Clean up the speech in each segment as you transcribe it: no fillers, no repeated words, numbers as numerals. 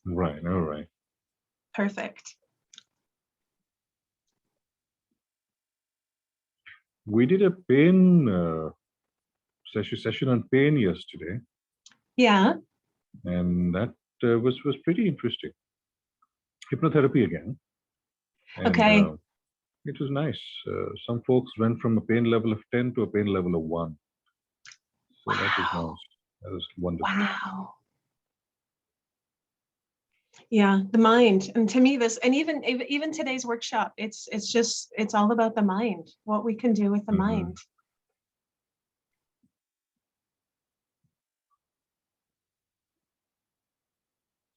Right. All right. Perfect. We did a pain session on pain yesterday, Yeah. and that was pretty interesting. Hypnotherapy again, and Okay. it was nice. Some folks went from a pain level of 10 to a pain level of 1. So that was Wow. nice. That was wonderful. Wow. Yeah, the mind. And to me, this, and even today's workshop, it's all about the mind, what we can do with the Mhm. mind.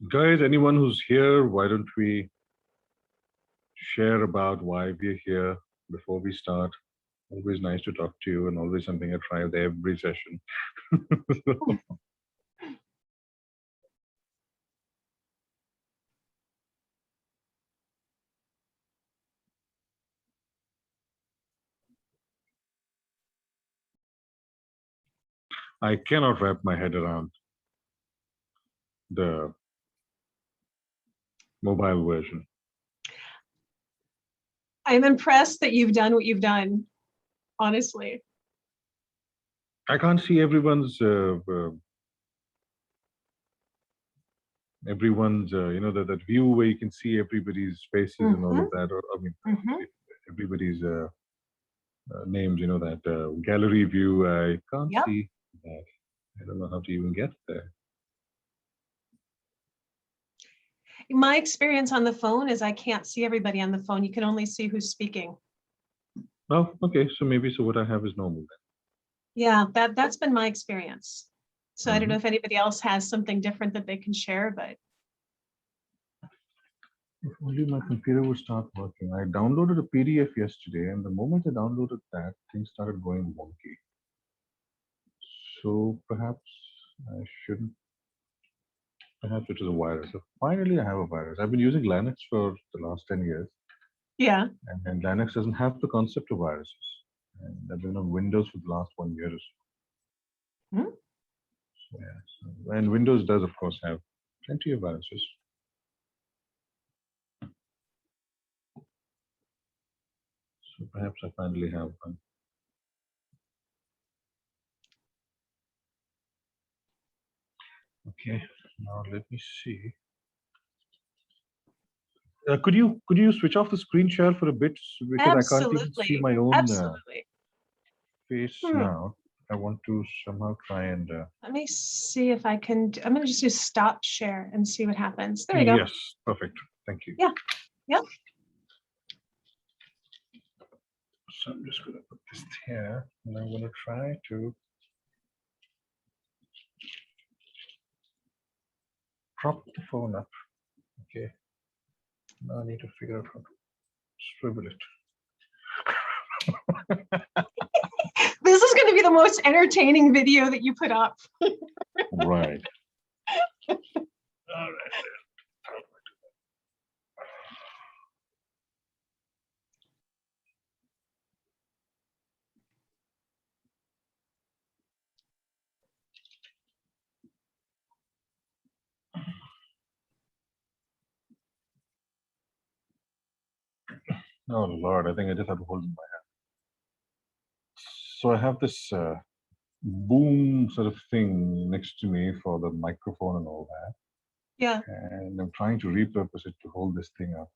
Guys, anyone who's here, why don't we share about why we're here before we start? Always nice to talk to you, and always something I try with every session. I cannot wrap my head around the mobile version. I'm impressed that you've done what you've done, honestly. I can't see everyone's that view where you can see everybody's faces and all Mm-hmm. of that, or I mean Mm-hmm. everybody's names, that gallery view. I can't Yep. see that. I don't know how to even get there. My experience on the phone is I can't see everybody on the phone. You can only see who's speaking. Oh, okay, so maybe so what I have is normal Yeah, that's been my experience. So I don't know then. if anybody else has something different that they can share, but If only my computer would start working. I downloaded a PDF yesterday, and the moment I downloaded that, things started going wonky. So perhaps I shouldn't. Perhaps it is a virus. So finally, I have a virus. I've been using Linux for the last 10 years, yeah. and Linux doesn't have the concept of viruses. And I've been on Windows for the last 1 year or so. Hmm? So, yeah, and Windows does, of course, have plenty of viruses. So perhaps I finally have one. Okay, now let me see. Could you switch off the screen share for a bit, because I can't even see Absolutely. my own Absolutely. face Hmm. now. I want to somehow try and Let me see if I can. I'm going to just do stop share and see what happens. There you go. yes, perfect. Thank you. Yeah. Yeah. So I'm just going to put this here, and I'm going to try to prop the phone up. Okay. Now I need to figure out how to swivel it. This is going to be the most entertaining video that you put up. Right. All right. Oh Lord, I think I just have to hold it in my hand. So I have this boom sort of thing next to me for the microphone and all that. Yeah. And I'm trying to repurpose it to hold this thing up.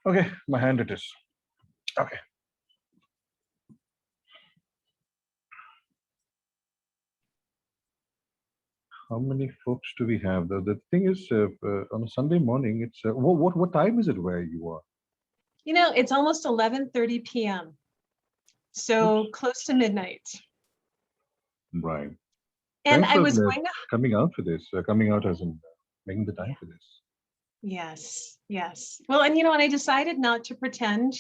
Okay, my hand it is. Okay. How many folks do we have? The thing is, on a Sunday morning, it's what time is it where you are? You know, it's almost 11:30 p.m. So Oops. close to midnight. Right. And Thanks I for was going to. coming out for this. Coming out as in making the time for this. Yes. Yes. Well, and and I decided not to pretend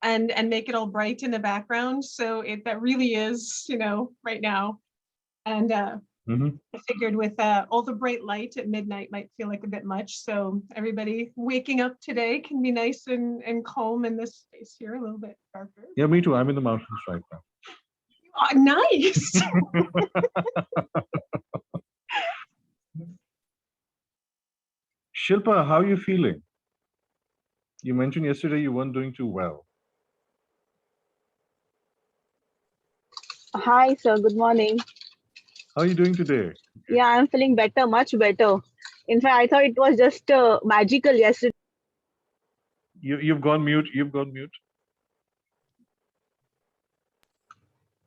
and make it all bright in the background. So that really is, right now. And I figured with all the bright light at midnight might feel like a bit much. So everybody waking up today can be nice and calm in this space here, a little bit darker. Yeah, me too. I'm in the mountains right now. You Nice. Shilpa, how are you feeling? You mentioned yesterday you weren't doing too well. Hi, sir. Good morning. How are you doing today? Yeah, I'm feeling better, much better. In fact, I thought it was just magical yesterday. You've gone mute. You've gone mute.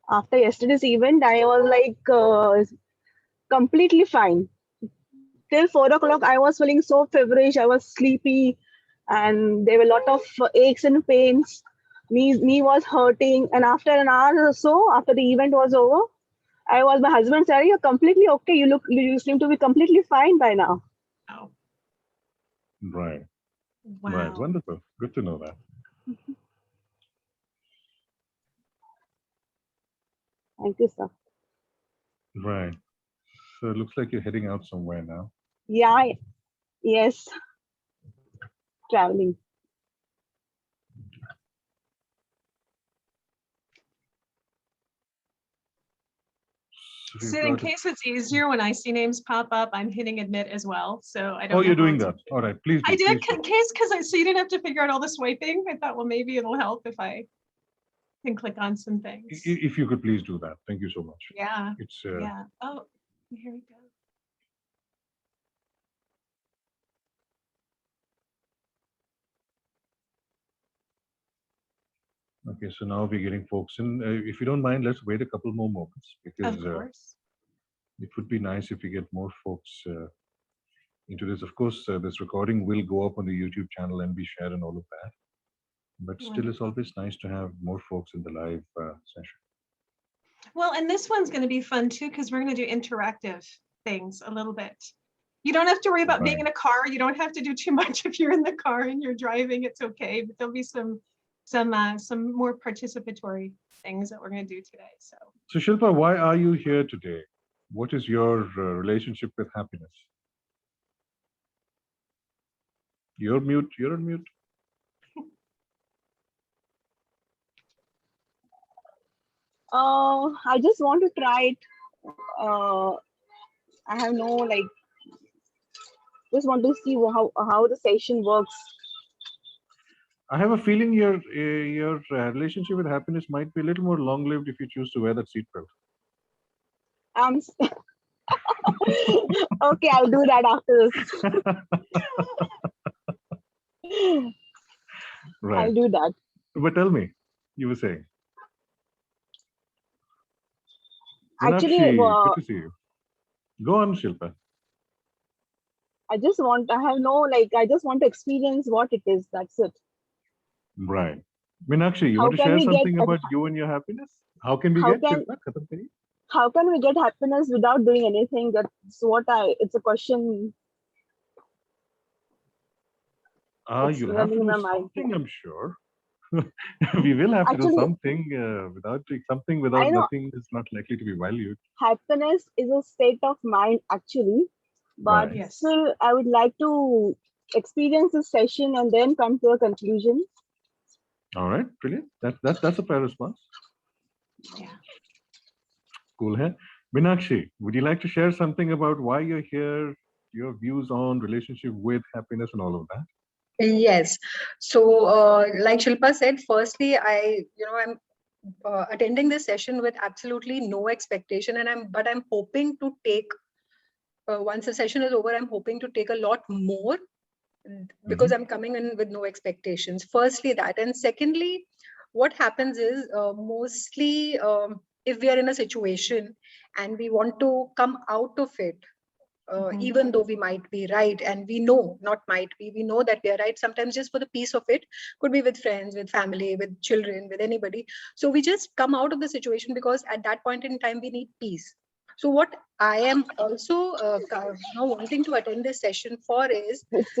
After yesterday's event, I was like completely fine. Till 4 o'clock, I was feeling so feverish. I was sleepy, and there were a lot of aches and pains. Knee was hurting, and after an hour or so, after the event was over, my husband said, "You're completely okay. You seem to be completely fine by now." Oh, Right. wow. Right. Wonderful. Good to know that. Thank you, sir. Right. So it looks like you're heading out somewhere now. Yeah, yes, traveling. So we've Sid, in got- case it's easier when I see names pop up, I'm hitting admit as well. So I don't. Oh, know you're how doing to- that. All right. Please do. I did Please do. in case so you didn't have to figure out all the swiping. I thought, well, maybe it'll help if I can click on some things. If you could please do that. Thank you so much. Yeah. It's Yeah. Oh, here we go. okay. So now we're getting folks in. If you don't mind, let's wait a couple more moments because Of course. it would be nice if we get more folks into this. Of course, this recording will go up on the YouTube channel and be shared and all of that. But still, it's Wonderful. always nice to have more folks in the live session. Well, and this one's going to be fun too because we're going to do interactive things a little bit. You don't have to worry about being Right. in a car. You don't have to do too much if you're in the car and you're driving. It's okay. But there'll be some more participatory things that we're going to do today. So, Shilpa, why are you here today? What is your relationship with happiness? You're mute. You're on mute. I just want to try it. I have no just want to see how the session works. I have a feeling your relationship with happiness might be a little more long-lived if you choose to wear that seatbelt. Um, okay, I'll do that after this. Right. I'll do that. But tell me, you were saying. Actually, Meenakshi, good to see you. Go on, Shilpa. I just want. I just want to experience what it is. That's it. Right. Meenakshi, you How want to can share we get? something about you and your happiness? How can we How get can Shilpa? Khatam kariye. how can we get happiness without doing anything? That's what I. It's a question. It's You'll have to running in do my mind. something, I'm sure. We will have to do Actually, something. Without doing something, without I know nothing is not likely to be valued. happiness is a state of mind, actually, but Right. yes. still, I would like to experience this session and then come to a conclusion. All right. Brilliant. That's a fair response. Yeah. Cool. Hai? Meenakshi, would you like to share something about why you're here, your views on relationship with happiness and all of that? Yes. So, like Shilpa said, firstly, I'm attending this session with absolutely no expectation, and I'm hoping to take once the session is over, I'm hoping to take a lot more because I'm coming in with no expectations. Firstly, that, and secondly, what happens is mostly if we are in a situation and we want to come out of it. Even though we might be right, and we know, not might be, we know that we are right, sometimes just for the peace of it, could be with friends, with family, with children, with anybody. So we just come out of the situation because at that point in time we need peace. So what I am also wanting to attend this session for is It's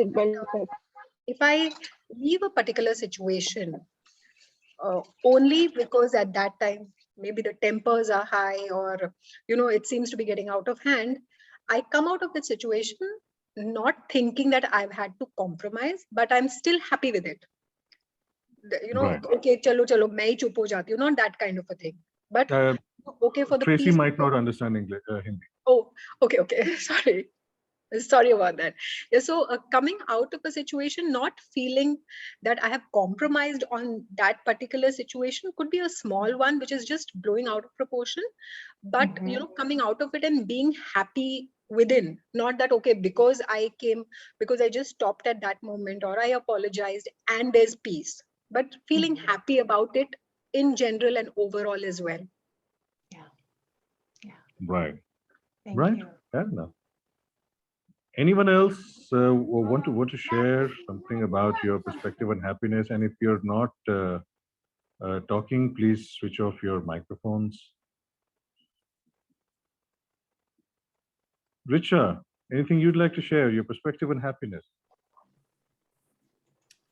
if I leave a particular situation only because at that time maybe the tempers are high, or it seems to be getting out of hand, I come out of that situation not thinking that I've had to compromise, but I'm still happy with it. Right. Okay, chalo, main hi chup ho jati hu, not that kind of a thing. But okay for the Tracie peace. might not understand English, Hindi. Oh, okay. Sorry about that. Yeah, so coming out of a situation, not feeling that I have compromised on that particular situation could be a small one, which is just blowing out of proportion. But coming out of it and being happy within, not that okay, because I just stopped at that moment, or I apologized and there's peace, but feeling happy about it in general and overall as well. Right. Thank Right. you. Fair enough. Anyone else want to share something about your perspective on happiness? And if you're not talking, please switch off your microphones. Richa, anything you'd like to share? Your perspective on happiness?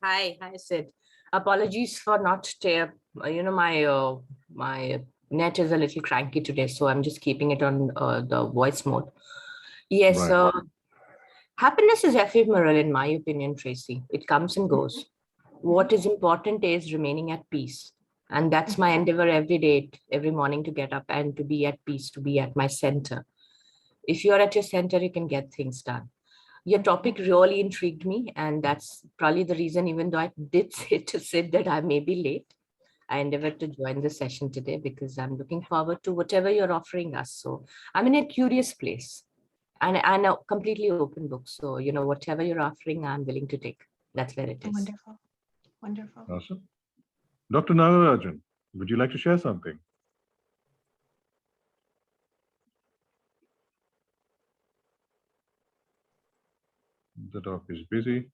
Hi, Sid. Apologies for not my net is a little cranky today, so I'm just keeping it on the voice mode. Yes, Right. happiness is ephemeral in my opinion, Tracie. It comes and goes. What is important is remaining at peace. And that's my endeavor every day, every morning, to get up and to be at peace, to be at my center. If you're at your center, you can get things done. Your topic really intrigued me, and that's probably the reason, even though I did say to Sid that I may be late, I endeavored to join the session today because I'm looking forward to whatever you're offering us. So I'm in a curious place and a completely open book. So, whatever you're offering, I'm willing to take. That's where it is. Wonderful. Wonderful. Awesome. Dr. Nagarajan, would you like to share something? The doc is busy.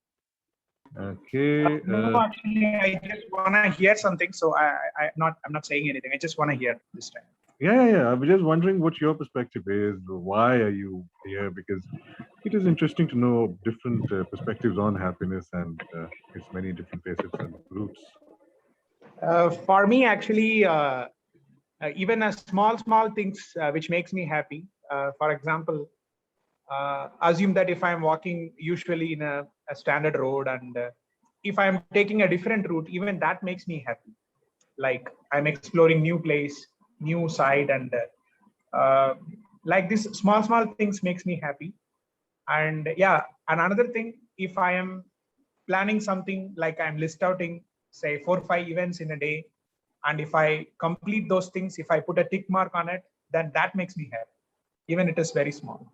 Okay. No, actually, I just wanna hear something. So I'm not saying anything. I just wanna hear this time. Yeah. I was just wondering what your perspective is. Why are you here? Because it is interesting to know different perspectives on happiness and its many different facets and roots. For me, actually, even a small things which makes me happy. For example, assume that if I'm walking usually in a standard road, and if I'm taking a different route, even that makes me happy. Like I'm exploring new place, new side, and like this small things makes me happy. And yeah, and another thing, if I am planning something, like I'm list outing, say 4 or 5 events in a day, and if I complete those things, if I put a tick mark on it, then that makes me happy, even it is very small.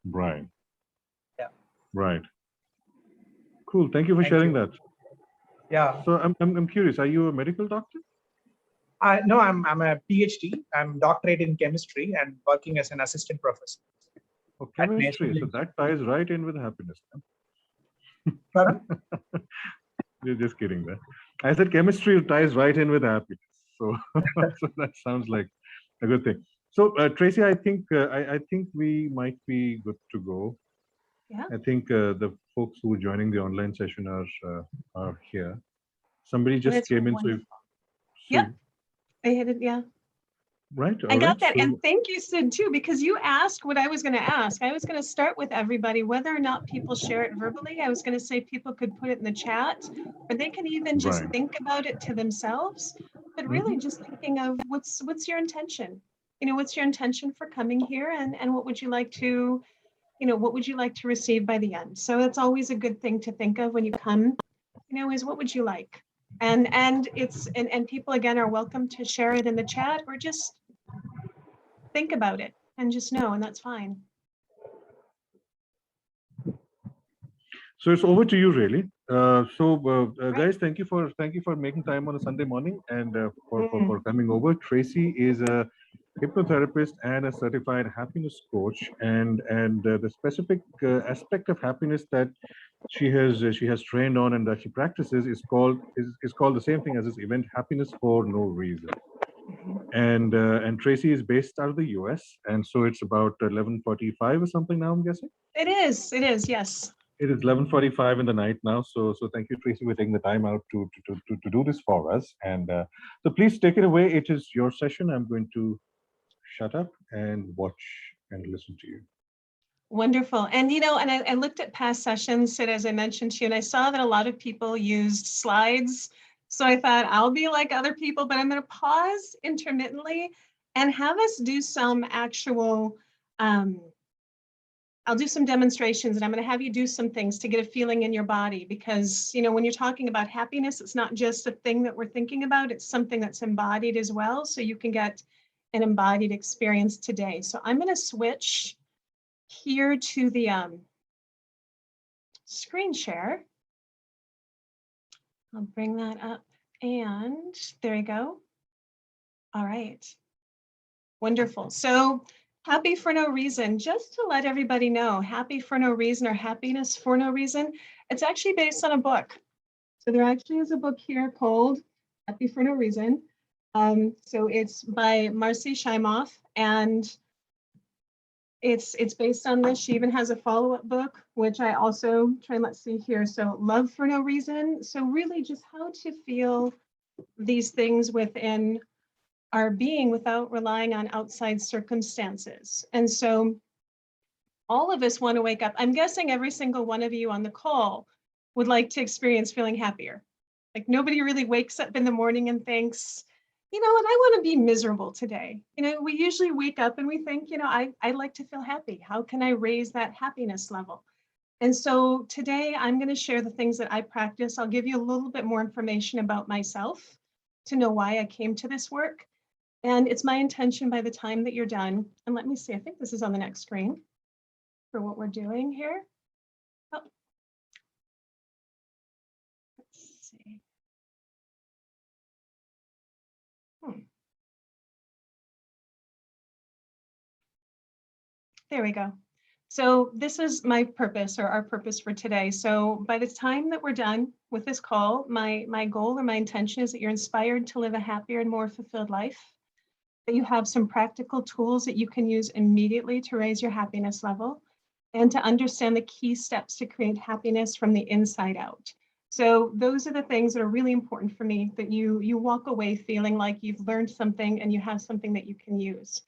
Right. Yeah. Right. Cool. Thank you for sharing that. Yeah. So I'm curious. Are you a medical doctor? No, I'm a PhD. I'm doctorate in chemistry and working as an assistant professor. Oh, chemistry. So that ties right in with happiness. Pardon? You're just kidding there. I said chemistry ties right in with happiness. So, so that sounds like a good thing. So Tracie, I think we might be good to go. Yeah. I think the folks who are joining the online session are here. Somebody just That's came in. wonderful. So Yep. I hit it. Yeah. Right. I all got right, that. so- And thank you, Sid, too, because you asked what I was going to ask. I was going to start with everybody, whether or not people share it verbally. I was going to say people could put it in the chat, or they can even just Right. think about it to themselves. But really just thinking of what's your intention? What's your intention for coming here, and what would you like to, what would you like to receive by the end? So it's always a good thing to think of when you come, is what would you like? And people again are welcome to share it in the chat, or just think about it and just know, and that's fine. So it's over to you, really. Guys, thank you for making time on a Sunday morning and for coming over. Tracie is a hypnotherapist and a certified happiness coach, and the specific aspect of happiness that she has trained on and that she practices is called the same thing as this event, happiness for no reason. And Tracie is based out of the US, and so it's about 11:45 or something now, I'm guessing. It is, yes. It is 11:45 in the night now, so thank you, Tracie, for taking the time out to do this for us. And so please take it away. It is your session. I'm going to shut up and watch and listen to you. Wonderful. And and I looked at past sessions, Sid, as I mentioned to you, and I saw that a lot of people used slides So I thought I'll be like other people, but I'm going to pause intermittently and have us do some actual, I'll do some demonstrations, and I'm going to have you do some things to get a feeling in your body, because, you know, when you're talking about happiness, it's not just a thing that we're thinking about, it's something that's embodied as well. So you can get an embodied experience today. So I'm going to switch here to the screen share. I'll bring that up, and there you go. All right. Wonderful. So happy for no reason, just to let everybody know, happy for no reason or happiness for no reason, it's actually based on a book. So there actually is a book here called Happy for No Reason. So it's by Marcy Shimoff, and it's based on this. She even has a follow-up book, which I also try, let's see here. So Love for No Reason. So really just how to feel these things within our being without relying on outside circumstances. And so all of us want to wake up. I'm guessing every single one of you on the call would like to experience feeling happier. Like nobody really wakes up in the morning and thinks, you know what, I want to be miserable today. You know, we usually wake up and we think, you know, I'd like to feel happy. How can I raise that happiness level? And so today I'm going to share the things that I practice. I'll give you a little bit more information about myself to know why I came to this work. And it's my intention by the time that you're done, and let me see, I think this is on the next screen for what we're doing here. Oh. Let's see. There we go. So this is my purpose, or our purpose for today. So by the time that we're done with this call, my goal or my intention is that you're inspired to live a happier and more fulfilled life, that you have some practical tools that you can use immediately to raise your happiness level, and to understand the key steps to create happiness from the inside out. So those are the things that are really important for me, that you walk away feeling like you've learned something and you have something that you can use.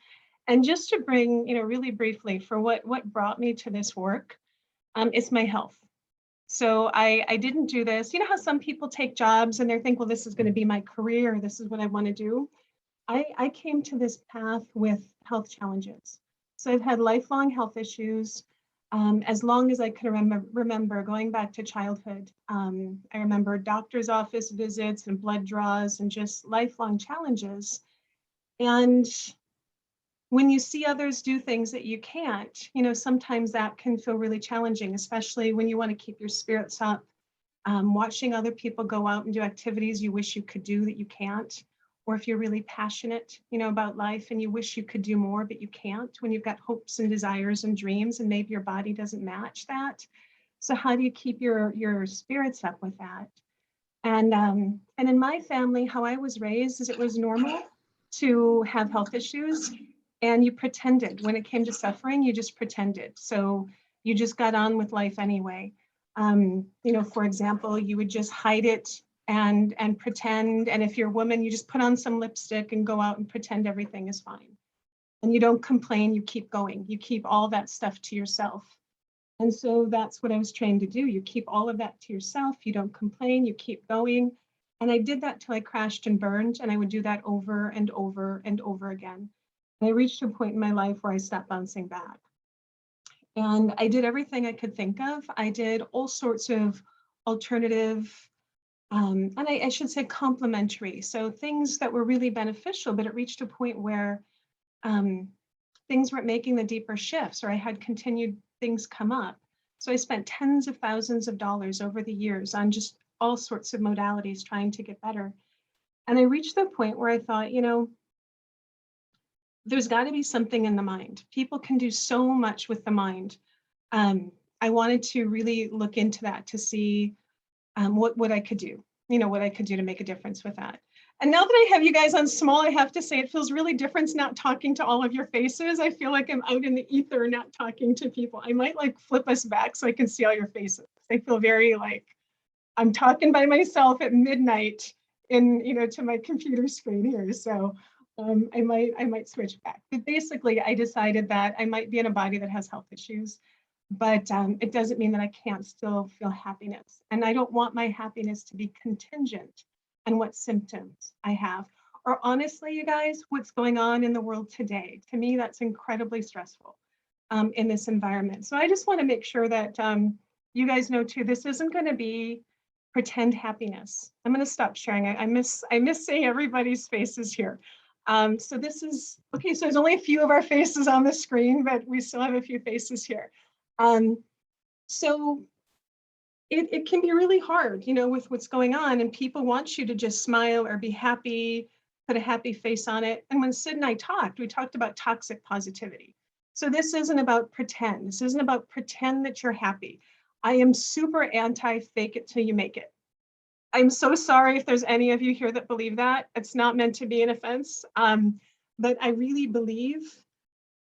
And just to bring, you know, really briefly for what brought me to this work, it's my health. So I didn't do this. You know how some people take jobs and they think, well, this is going to be my career, this is what I want to do. I came to this path with health challenges. So I've had lifelong health issues as long as I could remember going back to childhood. I remember doctor's office visits and blood draws and just lifelong challenges. And when you see others do things that you can't, you know, sometimes that can feel really challenging, especially when you want to keep your spirits up. Watching other people go out and do activities you wish you could do that you can't, or if you're really passionate, you know, about life and you wish you could do more, but you can't, when you've got hopes and desires and dreams and maybe your body doesn't match that. So how do you keep your spirits up with that? And in my family, how I was raised is it was normal to have health issues, and you pretended. When it came to suffering, you just pretended. So you just got on with life anyway. You know, for example, you would just hide it and pretend. And if you're a woman, you just put on some lipstick and go out and pretend everything is fine. And you don't complain, you keep going. You keep all that stuff to yourself. And so that's what I was trained to do. You keep all of that to yourself. You don't complain, you keep going. And I did that till I crashed and burned. And I would do that over and over and over again. And I reached a point in my life where I stopped bouncing back. And I did everything I could think of. I did all sorts of alternative, and I should say complementary. So things that were really beneficial, but it reached a point where things weren't making the deeper shifts, or I had continued things come up. So I spent tens of thousands of dollars over the years on just all sorts of modalities trying to get better. And I reached the point where I thought, you know, there's got to be something in the mind. People can do so much with the mind. I wanted to really look into that to see what I could do, you know, what I could do to make a difference with that. And now that I have you guys on small, I have to say it feels really different not talking to all of your faces. I feel like I'm out in the ether, not talking to people. I might like flip us back so I can see all your faces. I feel very like I'm talking by myself at midnight in, you know, to my computer screen here. So I might switch back. But basically, I decided that I might be in a body that has health issues, but it doesn't mean that I can't still feel happiness. And I don't want my happiness to be contingent and what symptoms I have. Or honestly, you guys, what's going on in the world today. To me, that's incredibly stressful in this environment. So I just want to make sure that you guys know too, this isn't going to be pretend happiness. I'm going to stop sharing. I miss seeing everybody's faces here. So this is, okay, so there's only a few of our faces on the screen, but we still have a few faces here. So it can be really hard, you know, with what's going on, and people want you to just smile or be happy, put a happy face on it. And when Sid and I talked, we talked about toxic positivity. So this isn't about pretend. This isn't about pretend that you're happy. I am super anti fake it till you make it. I'm so sorry if there's any of you here that believe that. It's not meant to be an offense. But I really believe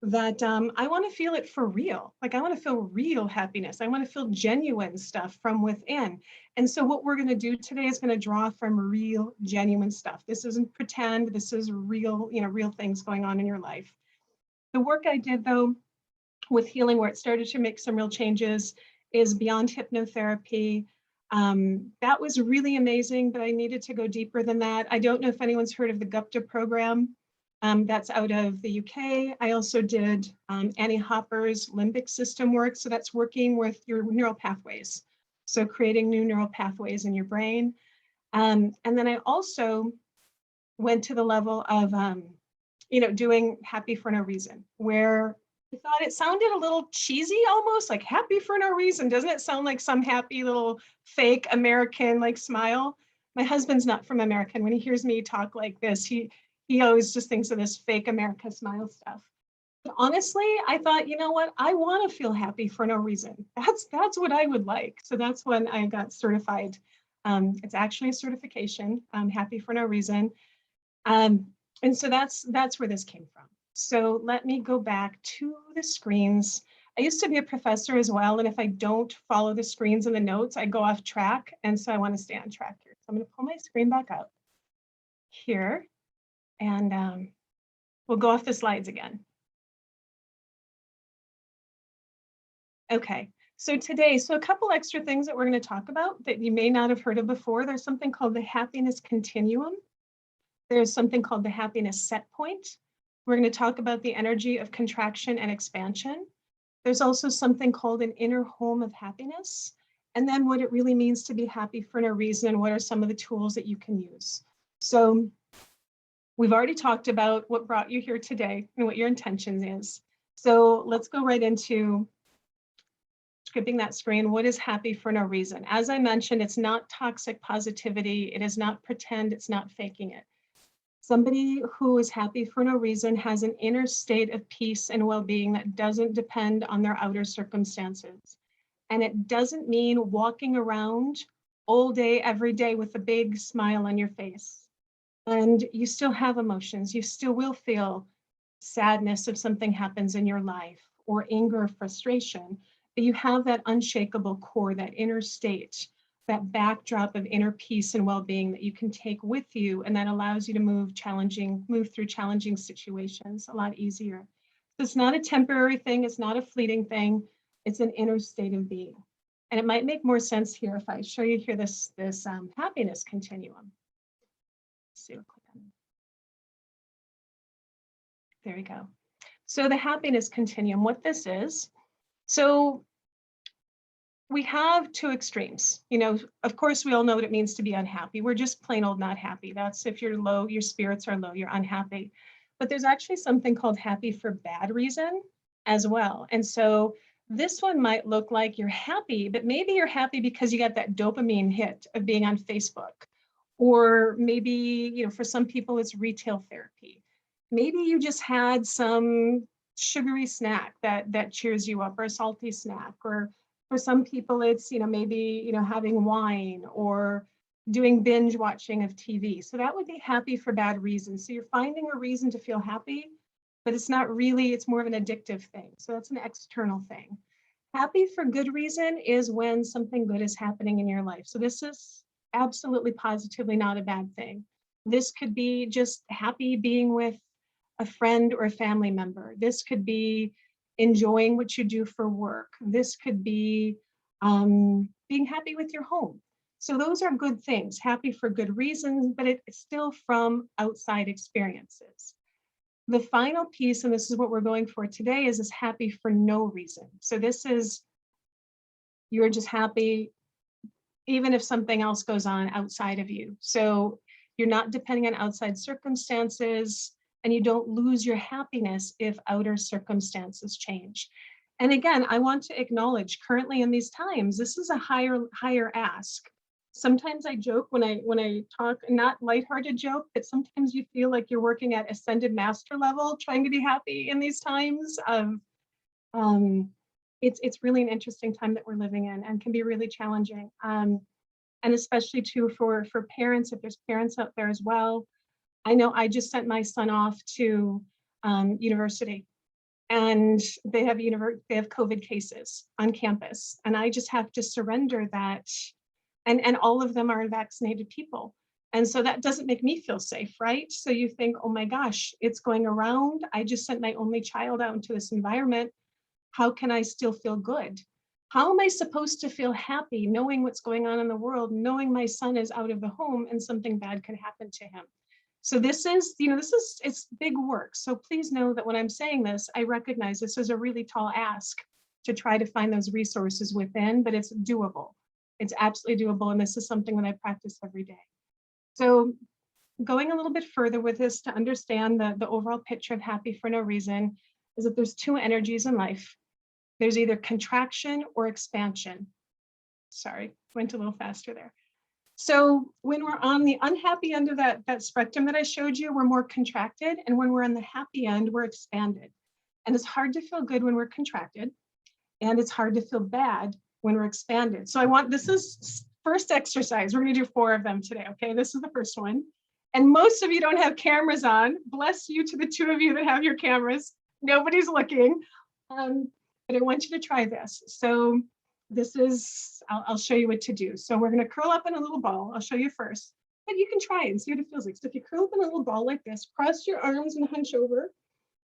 that I want to feel it for real. Like I want to feel real happiness. I want to feel genuine stuff from within. And so what we're going to do today is going to draw from real, genuine stuff. This isn't pretend. This is real, you know, real things going on in your life. The work I did though with healing, where it started to make some real changes, is beyond hypnotherapy. That was really amazing, but I needed to go deeper than that. I don't know if anyone's heard of the Gupta program. That's out of the UK. I also did Annie Hopper's limbic system work. So that's working with your neural pathways. So creating new neural pathways in your brain. And then I also went to the level of, you know, doing Happy for No Reason, where I thought it sounded a little cheesy, almost like happy for no reason. Doesn't it sound like some happy little fake American like smile? My husband's not from America. And when he hears me talk like this, he always just thinks of this fake America smile stuff. But honestly, I thought, you know what? I want to feel happy for no reason. That's what I would like. So that's when I got certified. It's actually a certification, Happy for No Reason. And so that's where this came from. So let me go back to the screens. I used to be a professor as well, and if I don't follow the screens and the notes, I go off track, and so I want to stay on track here. So I'm going to pull my screen back up here, and we'll go off the slides again. Okay, so today, so a couple extra things that we're going to talk about that you may not have heard of before. There's something called the happiness continuum. There's something called the happiness set point. We're going to talk about the energy of contraction and expansion. There's also something called an inner home of happiness, and then what it really means to be happy for no reason, and what are some of the tools that you can use. So we've already talked about what brought you here today and what your intention is. So let's go right into skipping that screen. What is happy for no reason? As I mentioned, it's not toxic positivity. It is not pretend. It's not faking it. Somebody who is happy for no reason has an inner state of peace and well-being that doesn't depend on their outer circumstances. And it doesn't mean walking around all day, every day with a big smile on your face. And you still have emotions. You still will feel sadness if something happens in your life, or anger or frustration. But you have that unshakable core, that inner state, that backdrop of inner peace and well-being that you can take with you, and that allows you to move through challenging situations a lot easier. So it's not a temporary thing, it's not a fleeting thing, it's an inner state of being. And it might make more sense here if I show you here this happiness continuum. Let's see, there we go. So the happiness continuum, what this is, so we have two extremes. You know, of course, we all know what it means to be unhappy. We're just plain old not happy. That's if you're low, your spirits are low, you're unhappy. But there's actually something called happy for bad reason as well. And so this one might look like you're happy, but maybe you're happy because you got that dopamine hit of being on Facebook. Or maybe, you know, for some people, it's retail therapy. Maybe you just had some sugary snack that cheers you up, or a salty snack, or for some people, it's, you know, maybe, you know, having wine or doing binge watching of TV. So that would be happy for bad reasons. So you're finding a reason to feel happy, but it's not really, it's more of an addictive thing. So that's an external thing. Happy for good reason is when something good is happening in your life. So this is absolutely positively not a bad thing. This could be just happy being with a friend or a family member. This could be enjoying what you do for work. This could be being happy with your home. So those are good things, happy for good reasons, but it's still from outside experiences. The final piece, and this is what we're going for today, is happy for no reason. So this is, you're just happy even if something else goes on outside of you. So you're not depending on outside circumstances, and you don't lose your happiness if outer circumstances change. And again, I want to acknowledge currently in these times, this is a higher ask. Sometimes I joke when I talk, not lighthearted joke, but sometimes you feel like you're working at ascended master level, trying to be happy in these times of, it's really an interesting time that we're living in and can be really challenging. And especially too for parents, if there's parents out there as well. I know I just sent my son off to university, and they have COVID cases on campus, and I just have to surrender that. And all of them are vaccinated people. And so that doesn't make me feel safe, right? So you think, oh my gosh, it's going around. I just sent my only child out into this environment. How can I still feel good? How am I supposed to feel happy knowing what's going on in the world, knowing my son is out of the home and something bad could happen to him? So this is, it's big work. So please know that when I'm saying this, I recognize this is a really tall ask to try to find those resources within, but it's doable. It's absolutely doable. And this is something that I practice every day. So going a little bit further with this to understand the overall picture of happy for no reason is that there's two energies in life. There's either contraction or expansion. Sorry, went a little faster there. So when we're on the unhappy end of that spectrum that I showed you, we're more contracted. And when we're on the happy end, we're expanded. And it's hard to feel good when we're contracted. And it's hard to feel bad when we're expanded. So this is first exercise. We're gonna do 4 of them today, okay? This is the first one. And most of you don't have cameras on. Bless you to the 2 of you that have your cameras. Nobody's looking. But I want you to try this. So this is, I'll show you what to do. So we're gonna curl up in a little ball. I'll show you first, but you can try it and see what it feels like. So if you curl up in a little ball like this, cross your arms and hunch over.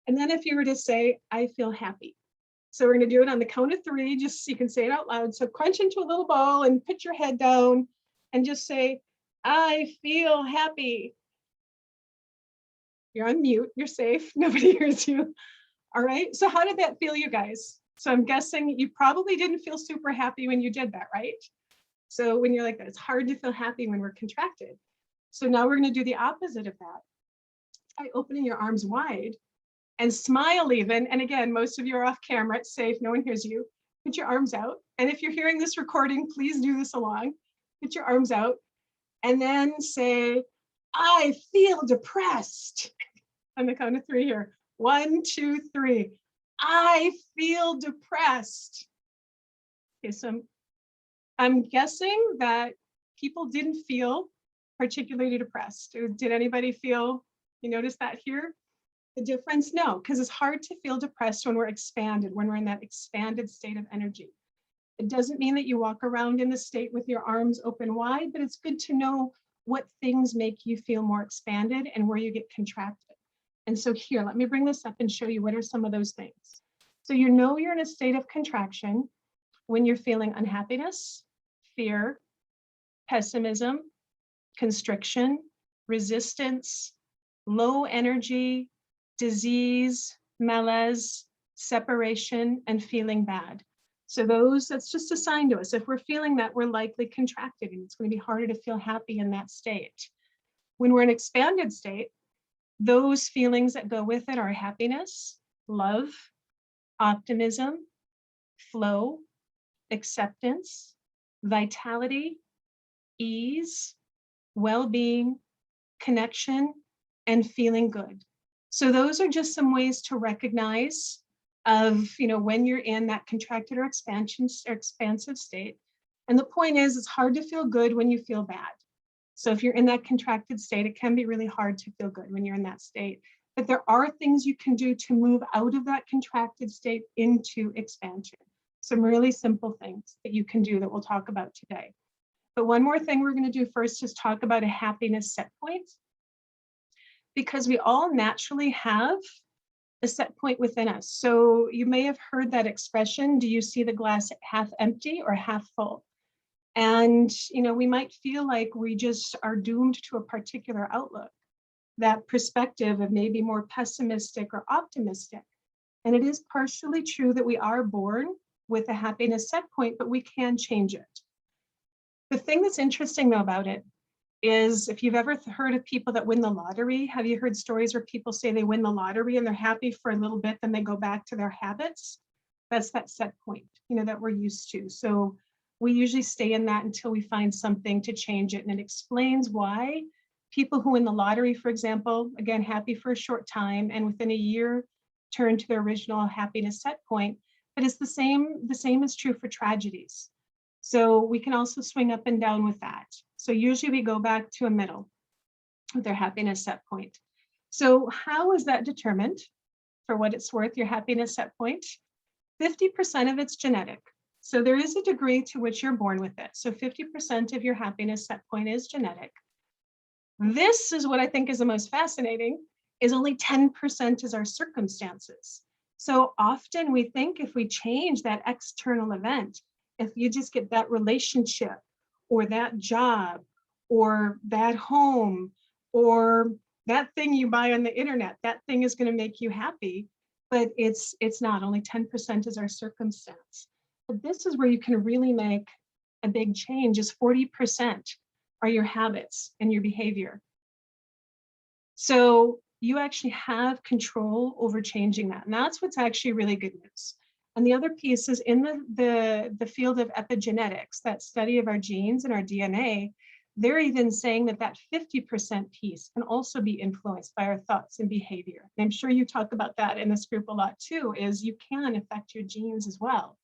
And then if you were to say, I feel happy. So we're gonna do it on the count of 3, just so you can say it out loud. So crunch into a little ball and put your head down and just say, I feel happy. You're on mute, you're safe, nobody hears you. All right, so how did that feel, you guys? So I'm guessing you probably didn't feel super happy when you did that, right? So when you're like that, it's hard to feel happy when we're contracted. So now we're gonna do the opposite of that. By opening your arms wide and smile even. And again, most of you are off camera, it's safe, no one hears you. Put your arms out. And if you're hearing this recording, please do this along. Put your arms out and then say, I feel depressed. On the count of 3 here. 1, 2, 3. I feel depressed. Okay, so I'm guessing that people didn't feel particularly depressed. Did anybody feel, you notice that here? The difference? No, because it's hard to feel depressed when we're expanded, when we're in that expanded state of energy. It doesn't mean that you walk around in the state with your arms open wide, but it's good to know what things make you feel more expanded and where you get contracted. And so here, let me bring this up and show you what are some of those things. So you know you're in a state of contraction when you're feeling unhappiness, fear, pessimism, constriction, resistance, low energy, disease, malaise, separation, and feeling bad. So that's just a sign to us. If we're feeling that, we're likely contracted, and it's going to be harder to feel happy in that state. When we're in expanded state, those feelings that go with it are happiness, love, optimism, flow, acceptance, vitality, ease, well-being, connection, and feeling good. So those are just some ways to recognize of, when you're in that contracted or expansive state. And the point is, it's hard to feel good when you feel bad. So if you're in that contracted state, it can be really hard to feel good when you're in that state. But there are things you can do to move out of that contracted state into expansion. Some really simple things that you can do that we'll talk about today. But one more thing we're going to do first is talk about a happiness set point. Because we all naturally have a set point within us. So you may have heard that expression, do you see the glass half empty or half full? And, we might feel like we just are doomed to a particular outlook, that perspective of maybe more pessimistic or optimistic. And it is partially true that we are born with a happiness set point, but we can change it. The thing that's interesting though about it is, if you've ever heard of people that win the lottery, have you heard stories where people say they win the lottery and they're happy for a little bit, then they go back to their habits? That's that set point, that we're used to. So we usually stay in that until we find something to change it. And it explains why people who win the lottery, for example, again, happy for a short time, and within a year turn to their original happiness set point. But it's the same is true for tragedies. So we can also swing up and down with that. So usually we go back to a middle with their happiness set point. So how is that determined? For what it's worth, your happiness set point, 50% of it's genetic. So there is a degree to which you're born with it. So 50% of your happiness set point is genetic. This is what I think is the most fascinating, is only 10% is our circumstances. So often we think if we change that external event, if you just get that relationship or that job or that home or that thing you buy on the internet, that thing is going to make you happy. But it's not. Only 10% is our circumstance. But this is where you can really make a big change, is 40% are your habits and your behavior. So you actually have control over changing that. And that's what's actually really good news. And the other piece is in the field of epigenetics, that study of our genes and our DNA, they're even saying that 50% piece can also be influenced by our thoughts and behavior. And I'm sure you talk about that in this group a lot too, is you can affect your genes as well.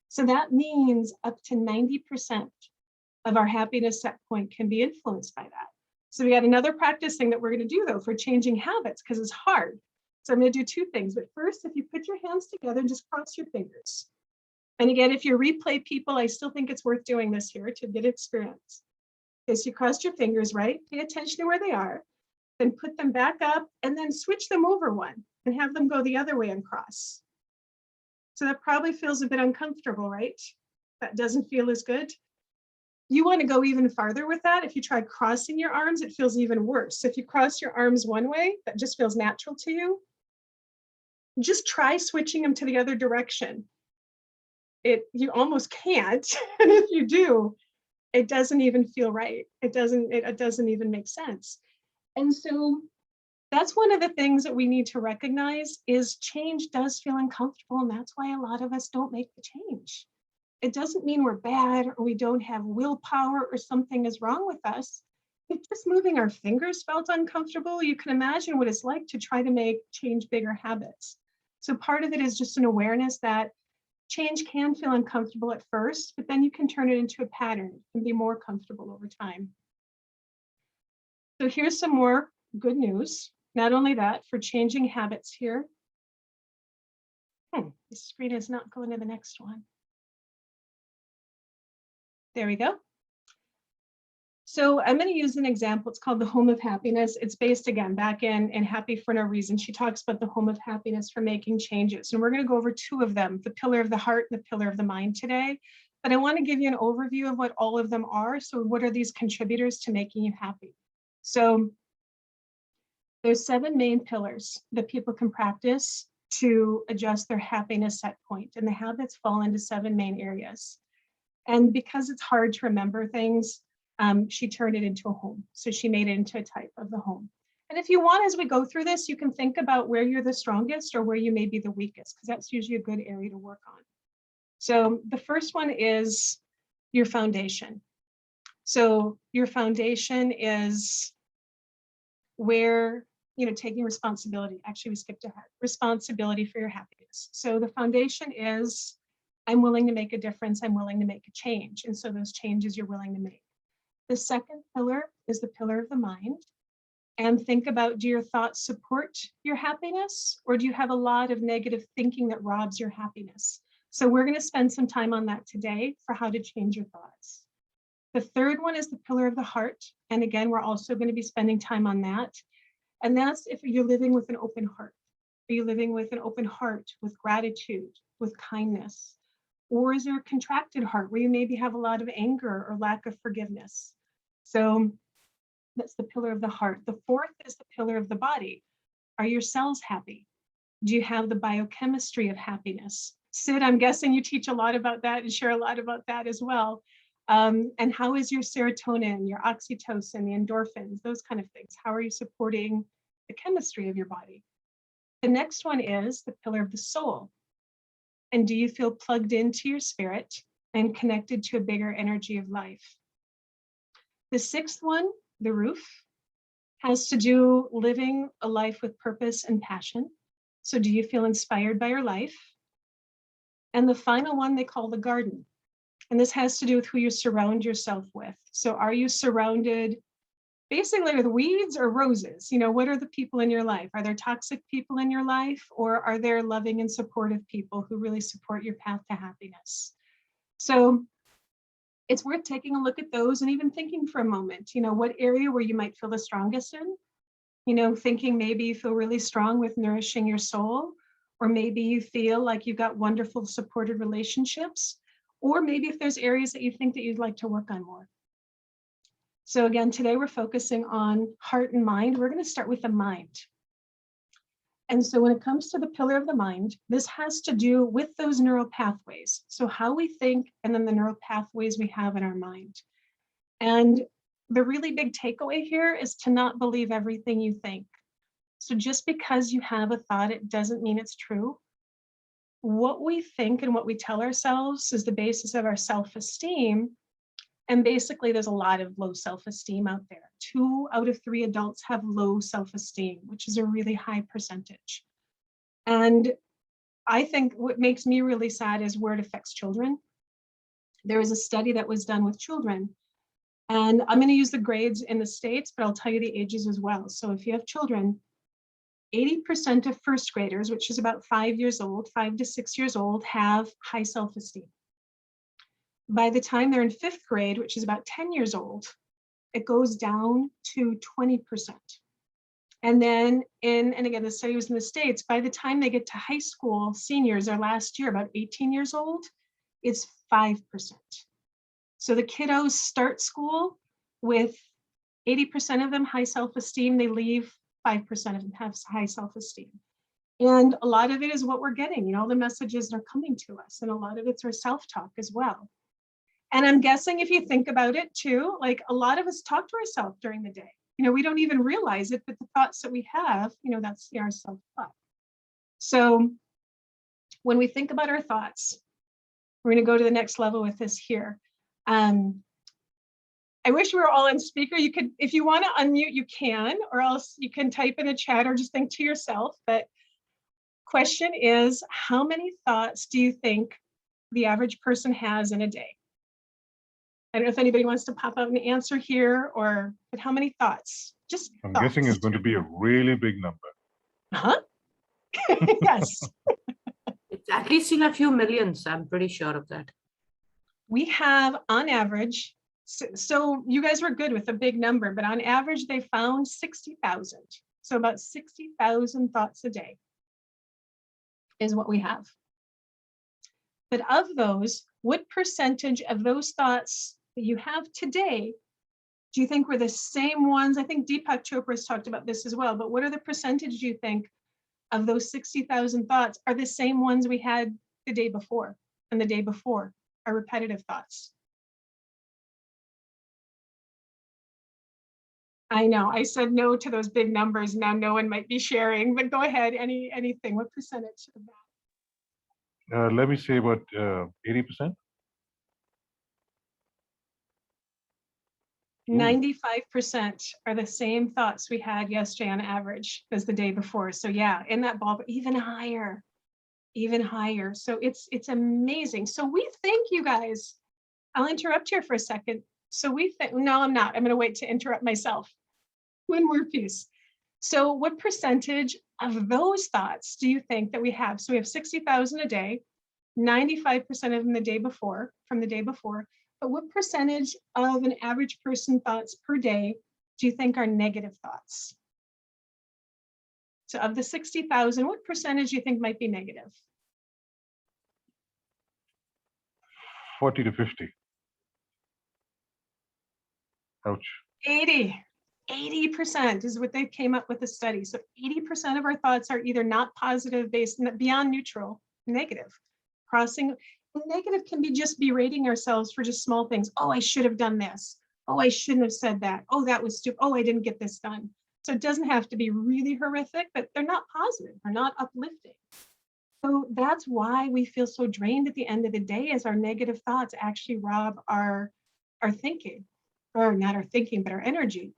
So that means up to 90% of our happiness set point can be influenced by that. So we got another practice thing that we're going to do though for changing habits, because it's hard. So I'm going to do two things. But first, if you put your hands together and just cross your fingers. And again, if you're replay people, I still think it's worth doing this here to get experience. Okay, so you crossed your fingers, right? Pay attention to where they are, then put them back up and then switch them over one and have them go the other way and cross. So that probably feels a bit uncomfortable, right? That doesn't feel as good. You want to go even farther with that. If you try crossing your arms, it feels even worse. So if you cross your arms one way, that just feels natural to you. Just try switching them to the other direction. You almost can't. And if you do, it doesn't even feel right. It doesn't even make sense. And so that's one of the things that we need to recognize, is change does feel uncomfortable. And that's why a lot of us don't make the change. It doesn't mean we're bad or we don't have willpower or something is wrong with us. If just moving our fingers felt uncomfortable, you can imagine what it's like to try to change bigger habits. So part of it is just an awareness that change can feel uncomfortable at first, but then you can turn it into a pattern. It can be more comfortable over time. So here's some more good news. Not only that, for changing habits here. The screen is not going to the next one. There we go. So I'm going to use an example. It's called the Home of Happiness. It's based again back in Happy for No Reason. She talks about the home of happiness for making changes. And we're going to go over two of them, the pillar of the heart and the pillar of the mind today. But I want to give you an overview of what all of them are. So what are these contributors to making you happy? So there's 7 main pillars that people can practice to adjust their happiness set point. And the habits fall into 7 main areas. And because it's hard to remember things, she turned it into a home. So she made it into a type of the home. And if you want, as we go through this, you can think about where you're the strongest or where you may be the weakest, because that's usually a good area to work on. So the first one is your foundation. So your foundation is where, taking responsibility. Actually, we skipped ahead. Responsibility for your happiness. So the foundation is, I'm willing to make a difference. I'm willing to make a change. And so those changes you're willing to make. The second pillar is the pillar of the mind. And think about, do your thoughts support your happiness, or do you have a lot of negative thinking that robs your happiness? So we're going to spend some time on that today for how to change your thoughts. The third one is the pillar of the heart. And again, we're also going to be spending time on that. And that's if you're living with an open heart. Are you living with an open heart, with gratitude, with kindness? Or is there a contracted heart where you maybe have a lot of anger or lack of forgiveness? So that's the pillar of the heart. The fourth is the pillar of the body. Are your cells happy? Do you have the biochemistry of happiness? Sid, I'm guessing you teach a lot about that and share a lot about that as well. And how is your serotonin, your oxytocin, the endorphins, those kind of things? How are you supporting the chemistry of your body? The next one is the pillar of the soul. And do you feel plugged into your spirit and connected to a bigger energy of life? The sixth one, the roof, has to do living a life with purpose and passion. So do you feel inspired by your life? And the final one they call the garden. And this has to do with who you surround yourself with. So are you surrounded basically with weeds or roses? You know, what are the people in your life? Are there toxic people in your life, or are there loving and supportive people who really support your path to happiness? So it's worth taking a look at those and even thinking for a moment, you know, what area where you might feel the strongest in, you know, thinking maybe you feel really strong with nourishing your soul, or maybe you feel like you've got wonderful supported relationships, or maybe if there's areas that you think that you'd like to work on more. So again, today we're focusing on heart and mind. We're going to start with the mind. And so when it comes to the pillar of the mind, this has to do with those neural pathways. So how we think, and then the neural pathways we have in our mind. And the really big takeaway here is to not believe everything you think. So just because you have a thought, it doesn't mean it's true. What we think and what we tell ourselves is the basis of our self-esteem. And basically, there's a lot of low self-esteem out there. 2 out of 3 adults have low self-esteem, which is a really high percentage. And I think what makes me really sad is where it affects children. There was a study that was done with children, and I'm going to use the grades in the States, but I'll tell you the ages as well. So if you have children, 80% of first graders, which is about 5 years old, 5 to 6 years old, have high self-esteem. By the time they're in 5th grade, which is about 10 years old, it goes down to 20%. And then and again, the study was in the States, by the time they get to high school, seniors or last year, about 18 years old, it's 5%. So the kiddos start school with 80% of them high self-esteem, they leave, 5% of them have high self-esteem. And a lot of it is what we're getting, you know, the messages are coming to us, and a lot of it's our self-talk as well. And I'm guessing if you think about it too, like a lot of us talk to ourselves during the day. You know, we don't even realize it, but the thoughts that we have, you know, that's our self-talk. So when we think about our thoughts, we're going to go to the next level with this here. I wish we were all on speaker. You could, if you want to unmute, you can, or else you can type in a chat or just think to yourself. But question is, how many thoughts do you think the average person has in a day? I don't know if anybody wants to pop out an answer here, or but how many thoughts? Just I'm thoughts. guessing it's going to be a really big number. Huh? Yes. It's at least in a few millions. I'm pretty sure of that. We have on average, so you guys were good with a big number, but on average they found 60,000. So about 60,000 thoughts a day is what we have. But of those, what percentage of those thoughts that you have today do you think were the same ones? I think Deepak Chopra's talked about this as well, but what are the percentage do you think of those 60,000 thoughts are the same ones we had the day before and the day before, are repetitive thoughts? I know, I said no to those big numbers. Now no one might be sharing, but go ahead, anything, what percentage of that? Let me say about 80%. 95% are the same thoughts we had yesterday on average as the day before. So yeah, in that ball, but even higher. So it's amazing. So we think, you guys, I'll interrupt here for a second. So we think, no, I'm not. I'm going to wait to interrupt myself. One more piece. So what percentage of those thoughts do you think that we have? So we have 60,000 a day, 95% of them the day before, from the day before. But what percentage of an average person thoughts per day do you think are negative thoughts? So of the 60,000, what percentage do you think might be negative? 40 to 50. Ouch. 80% is what they came up with the study. So 80% of our thoughts are either not positive, based beyond neutral, negative. Crossing negative can be just berating ourselves for just small things. Oh, I should have done this. Oh, I shouldn't have said that. Oh, that was stupid. Oh, I didn't get this done. So it doesn't have to be really horrific, but they're not positive. They're not uplifting. So that's why we feel so drained at the end of the day, as our negative thoughts actually rob our thinking, or not our thinking, but our energy.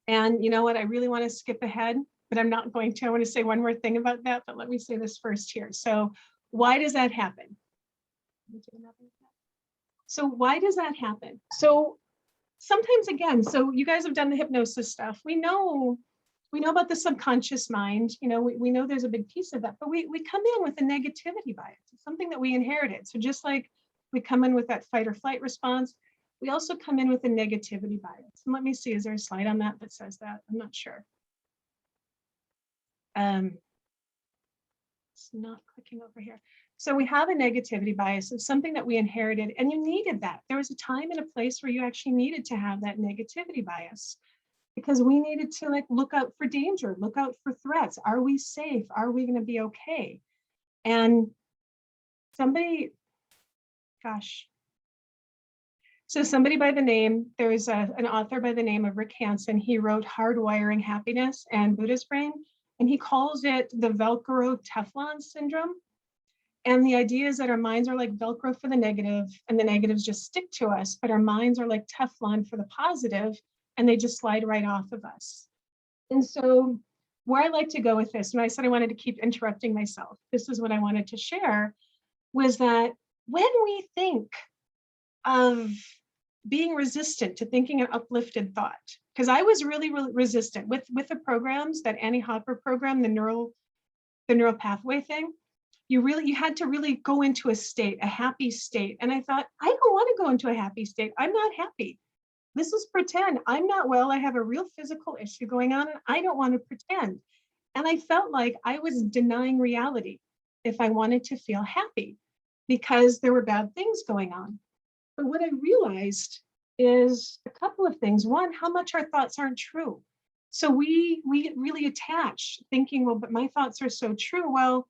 And you know what? I really want to skip ahead, but I'm not going to. I want to say one more thing about that, but let me say this first here. So why does that happen? So why does that happen? So sometimes, again, so you guys have done the hypnosis stuff. We know about the subconscious mind. You know, we know there's a big piece of that, but we come in with a negativity bias. It's something that we inherited. So just like we come in with that fight or flight response, we also come in with a negativity bias. And let me see, is there a slide on that says that? I'm not sure. It's not clicking over here. So we have a negativity bias. It's something that we inherited, and you needed that. There was a time and a place where you actually needed to have that negativity bias, because we needed to like look out for danger, look out for threats. Are we safe? Are we going to be okay? And somebody, gosh. So somebody by the name, there's an author by the name of Rick Hansen. He wrote Hardwiring Happiness and Buddha's Brain, and he calls it the Velcro Teflon syndrome. And the idea is that our minds are like Velcro for the negative, and the negatives just stick to us, but our minds are like Teflon for the positive, and they just slide right off of us. And so where I like to go with this, and I said I wanted to keep interrupting myself, this is what I wanted to share, was that when we think of being resistant to thinking an uplifted thought, because I was really resistant with the programs, that Annie Hopper program, the neural pathway thing. You had to really go into a state, a happy state. And I thought, I don't want to go into a happy state. I'm not happy. This is pretend. I'm not well. I have a real physical issue going on, and I don't want to pretend. And I felt like I was denying reality if I wanted to feel happy, because there were bad things going on. But what I realized is a couple of things. One, how much our thoughts aren't true. So we really attach thinking, well, but my thoughts are so true. Well,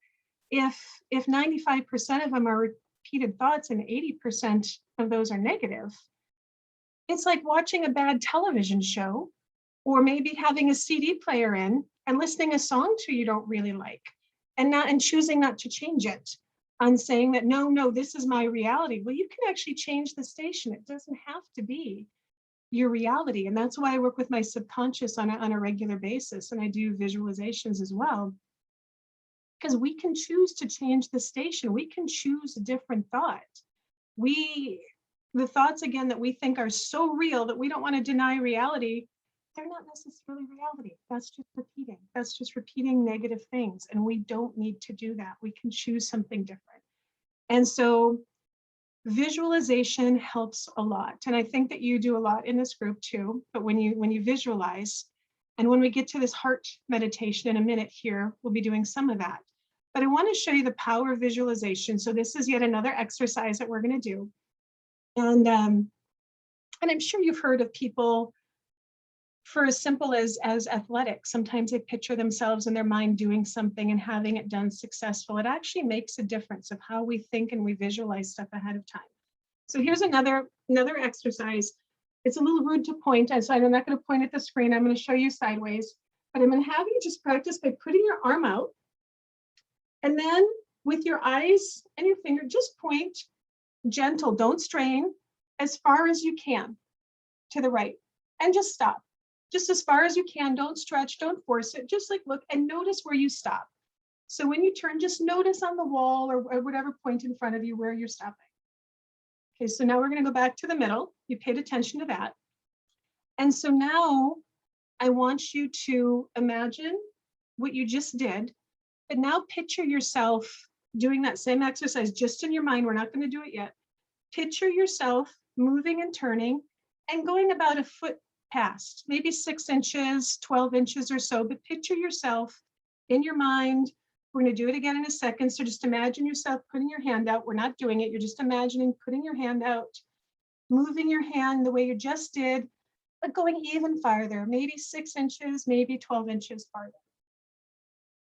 if 95% of them are repeated thoughts and 80% of those are negative, it's like watching a bad television show, or maybe having a CD player in and listening a song to you don't really like, and choosing not to change it, on saying that, no, this is my reality. Well, you can actually change the station. It doesn't have to be your reality. And that's why I work with my subconscious on a regular basis. And I do visualizations as well, because we can choose to change the station. We can choose a different thought. The thoughts, again, that we think are so real that we don't want to deny reality, they're not necessarily reality. That's just repeating negative things. And we don't need to do that. We can choose something different. And so visualization helps a lot. And I think that you do a lot in this group too. But when you visualize, and when we get to this heart meditation in a minute here, we'll be doing some of that. But I want to show you the power of visualization. So this is yet another exercise that we're going to do. And I'm sure you've heard of people, for as simple as athletics, sometimes they picture themselves in their mind doing something and having it done successful. It actually makes a difference of how we think and we visualize stuff ahead of time. So here's another exercise. It's a little rude to point, so I'm not going to point at the screen. I'm going to show you sideways, but I'm going to have you just practice by putting your arm out, and then with your eyes and your finger, just point gentle, don't strain, as far as you can to the right, and just stop. Just as far as you can, don't stretch, don't force it, just like look and notice where you stop. So when you turn, just notice on the wall or whatever point in front of you where you're stopping. Okay, so now we're going to go back to the middle. You paid attention to that. And so now I want you to imagine what you just did, but now picture yourself doing that same exercise just in your mind. We're not going to do it yet. Picture yourself moving and turning and going about a foot past, maybe 6 inches, 12 inches or so, but picture yourself in your mind We're going to do it again in a second. So just imagine yourself putting your hand out. We're not doing it. You're just imagining putting your hand out, moving your hand the way you just did, but going even farther, maybe 6 inches, maybe 12 inches farther.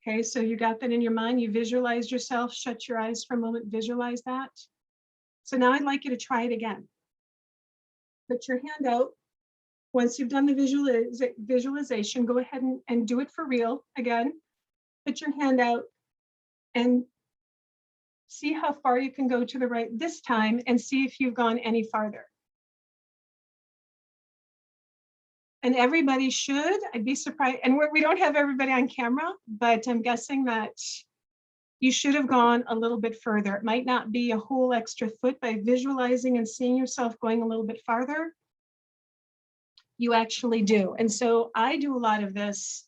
Okay, so you got that in your mind. You visualized yourself. Shut your eyes for a moment. Visualize that. So now I'd like you to try it again. Put your hand out. Once you've done the visualization, go ahead and do it for real again. Put your hand out and see how far you can go to the right this time and see if you've gone any farther. And everybody should, I'd be surprised, and we don't have everybody on camera, but I'm guessing that you should have gone a little bit further. It might not be a whole extra foot. By visualizing and seeing yourself going a little bit farther, you actually do. And so I do a lot of this.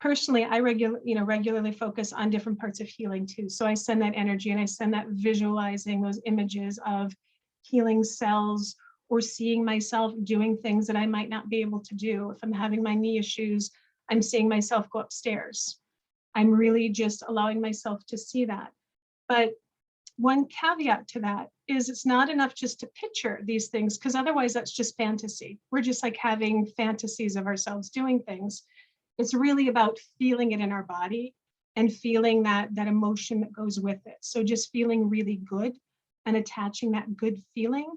Personally, I regularly focus on different parts of healing too. So I send that energy and I send that visualizing those images of healing cells or seeing myself doing things that I might not be able to do. If I'm having my knee issues, I'm seeing myself go upstairs. I'm really just allowing myself to see that. But one caveat to that is it's not enough just to picture these things, because otherwise that's just fantasy. We're just like having fantasies of ourselves doing things. It's really about feeling it in our body and feeling that emotion that goes with it. So just feeling really good and attaching that good feeling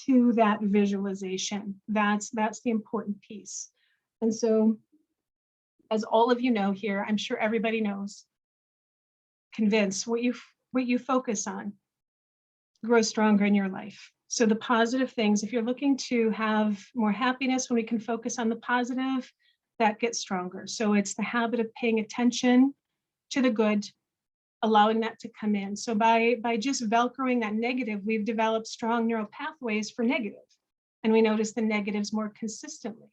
to that visualization. That's the important piece. And so, as all of you know here, I'm sure everybody knows, convince what you focus on grows stronger in your life. So the positive things, if you're looking to have more happiness, when we can focus on the positive, that gets stronger. So it's the habit of paying attention to the good, allowing that to come in. So by just velcroing that negative, we've developed strong neural pathways for negative. And we notice the negatives more consistently.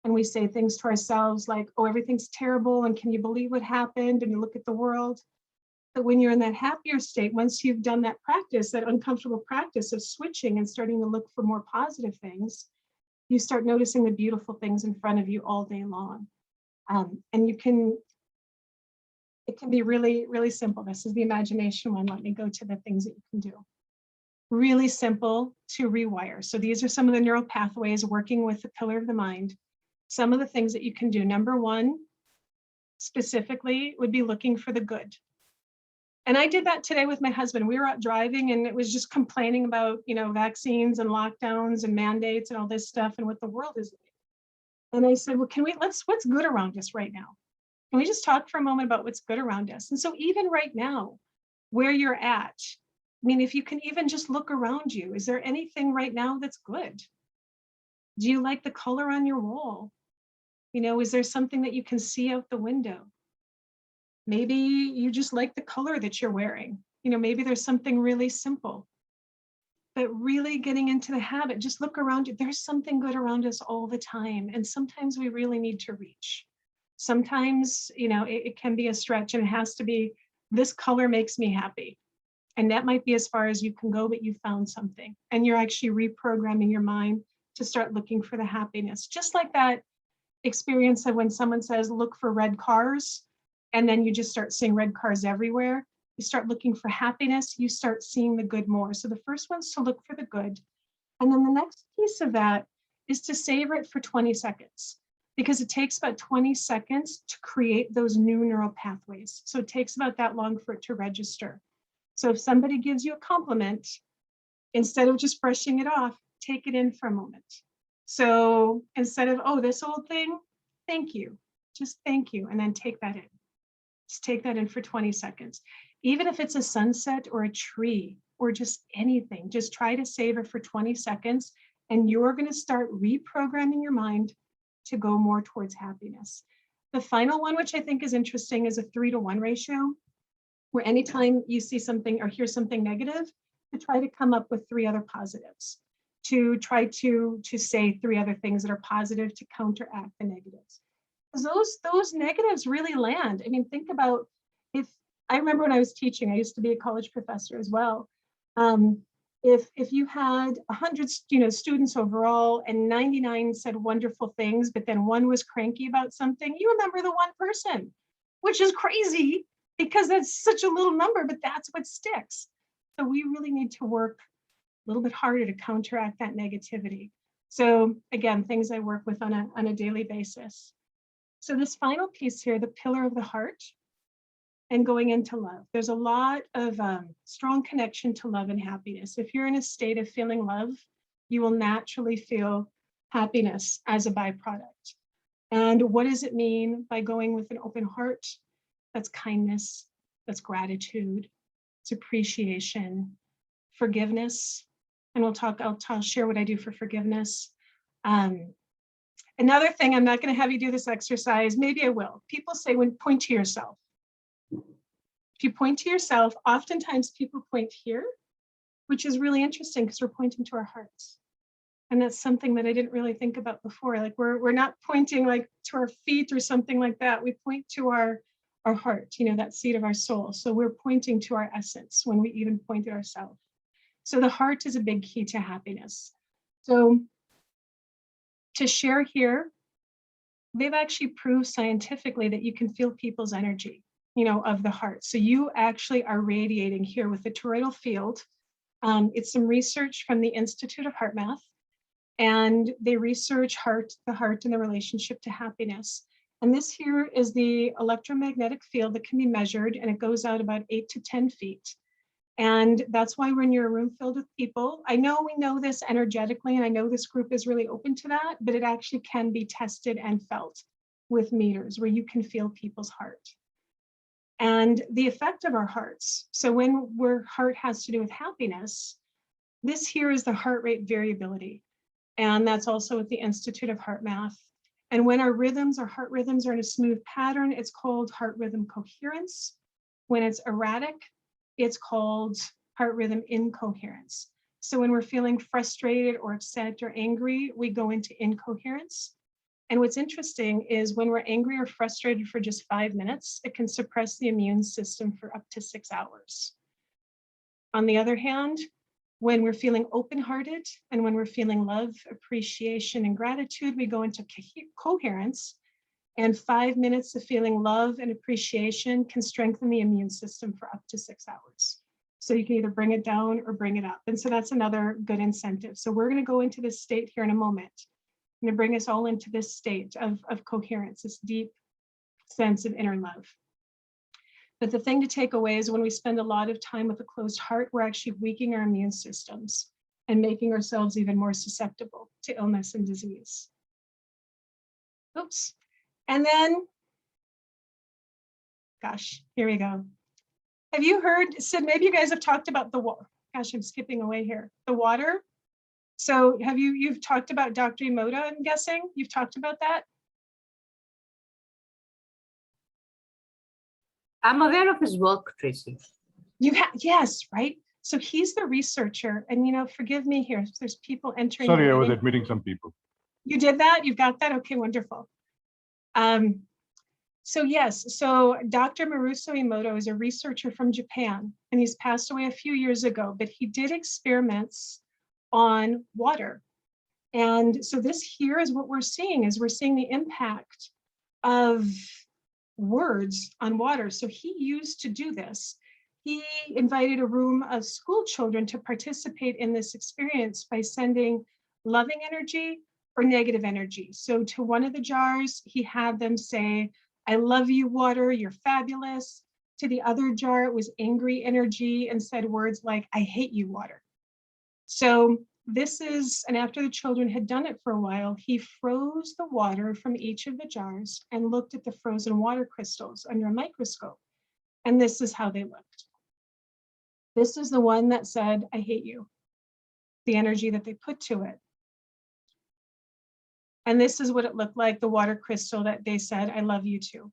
And we say things to ourselves like, oh, everything's terrible, and can you believe what happened? And you look at the world. But when you're in that happier state, once you've done that practice, that uncomfortable practice of switching and starting to look for more positive things, you start noticing the beautiful things in front of you all day long. And it can be really, really simple. This is the imagination one. Let me go to the things that you can do. Really simple to rewire. So these are some of the neural pathways working with the pillar of the mind. Some of the things that you can do. Number one, specifically, would be looking for the good. And I did that today with my husband. We were out driving and it was just complaining about, vaccines and lockdowns and mandates and all this stuff and what the world is like. And I said, well, what's good around us right now? Can we just talk for a moment about what's good around us? And so even right now, where you're at, if you can even just look around you, is there anything right now that's good? Do you like the color on your wall? Is there something that you can see out the window? Maybe you just like the color that you're wearing. Maybe there's something really simple. But really getting into the habit, just look around you. There's something good around us all the time. And sometimes we really need to reach. Sometimes, it can be a stretch and it has to be, this color makes me happy. And that might be as far as you can go, but you found something. And you're actually reprogramming your mind to start looking for the happiness. Just like that experience of when someone says, look for red cars, and then you just start seeing red cars everywhere. You start looking for happiness, you start seeing the good more. So the first one's to look for the good. And then the next piece of that is to savor it for 20 seconds, because it takes about 20 seconds to create those new neural pathways. So it takes about that long for it to register. So if somebody gives you a compliment, instead of just brushing it off, take it in for a moment. So instead of, oh, this old thing, thank you. Just thank you. And then take that in. Just take that in for 20 seconds. Even if it's a sunset or a tree or just anything, just try to savor for 20 seconds and you're going to start reprogramming your mind to go more towards happiness. The final one, which I think is interesting, is a 3-to-1 ratio, where anytime you see something or hear something negative, to try to come up with 3 other positives, to try to say 3 other things that are positive to counteract the negatives. Because those negatives really land. Think about, if I remember when I was teaching, I used to be a college professor as well. If you had 100 students overall and 99 said wonderful things, but then one was cranky about something, you remember the one person, which is crazy because that's such a little number, but that's what sticks. So we really need to work a little bit harder to counteract that negativity. So again, things I work with on a daily basis. So this final piece here, the pillar of the heart and going into love. There's a lot of strong connection to love and happiness. If you're in a state of feeling love, you will naturally feel happiness as a byproduct. And what does it mean by going with an open heart? That's kindness, that's gratitude, it's appreciation, forgiveness. And I'll share what I do for forgiveness. Another thing, I'm not going to have you do this exercise. Maybe I will. People say point to yourself. If you point to yourself, oftentimes people point here, which is really interesting because we're pointing to our hearts. And that's something that I didn't really think about before. Like we're not pointing like to our feet or something like that. We point to our heart, that seat of our soul. So we're pointing to our essence when we even point at ourselves. So the heart is a big key to happiness. So to share here, they've actually proved scientifically that you can feel people's energy, of the heart. So you actually are radiating here with the toroidal field. It's some research from the Institute of Heart Math, and they research the heart and the relationship to happiness. And this here is the electromagnetic field that can be measured, and it goes out about 8 to 10 feet. And that's why when you're in a room filled with people, I know we know this energetically, and I know this group is really open to that, but it actually can be tested and felt with meters where you can feel people's heart. And the effect of our hearts. So when heart has to do with happiness, this here is the heart rate variability. And that's also at the Institute of Heart Math. And when our heart rhythms are in a smooth pattern, it's called heart rhythm coherence. When it's erratic, it's called heart rhythm incoherence. So when we're feeling frustrated or upset or angry, we go into incoherence. And what's interesting is when we're angry or frustrated for just 5 minutes, it can suppress the immune system for up to 6 hours. On the other hand, when we're feeling open-hearted and when we're feeling love, appreciation, and gratitude, we go into coherence. And 5 minutes of feeling love and appreciation can strengthen the immune system for up to 6 hours. So you can either bring it down or bring it up. And so that's another good incentive. So we're going to go into this state here in a moment. I'm going to bring us all into this state of coherence, this deep sense of inner love. But the thing to take away is when we spend a lot of time with a closed heart, we're actually weakening our immune systems and making ourselves even more susceptible to illness and disease. Oops. And then, gosh, here we go. Have you heard, Sid, maybe you guys have talked about the water. Gosh, I'm skipping away here. The water. So you've talked about Dr. Emoto, I'm guessing? You've talked about that? I'm aware of his work, Tracie. Yes, right? So he's the researcher, and forgive me here, if there's people entering. Sorry, I was admitting some people. You did that? You've got that? Okay, wonderful. So yes, so Dr. Maruso Emoto is a researcher from Japan, and he's passed away a few years ago, but he did experiments on water. And so this here is what we're seeing, is we're seeing the impact of words on water. So he used to do this. He invited a room of school children to participate in this experience by sending loving energy or negative energy. So to one of the jars, he had them say, "I love you, water, you're fabulous." To the other jar, it was angry energy and said words like, "I hate you, water." So and after the children had done it for a while, he froze the water from each of the jars and looked at the frozen water crystals under a microscope. And this is how they looked. This is the one that said, "I hate you," the energy that they put to it. And this is what it looked like, the water crystal that they said, "I love you too,"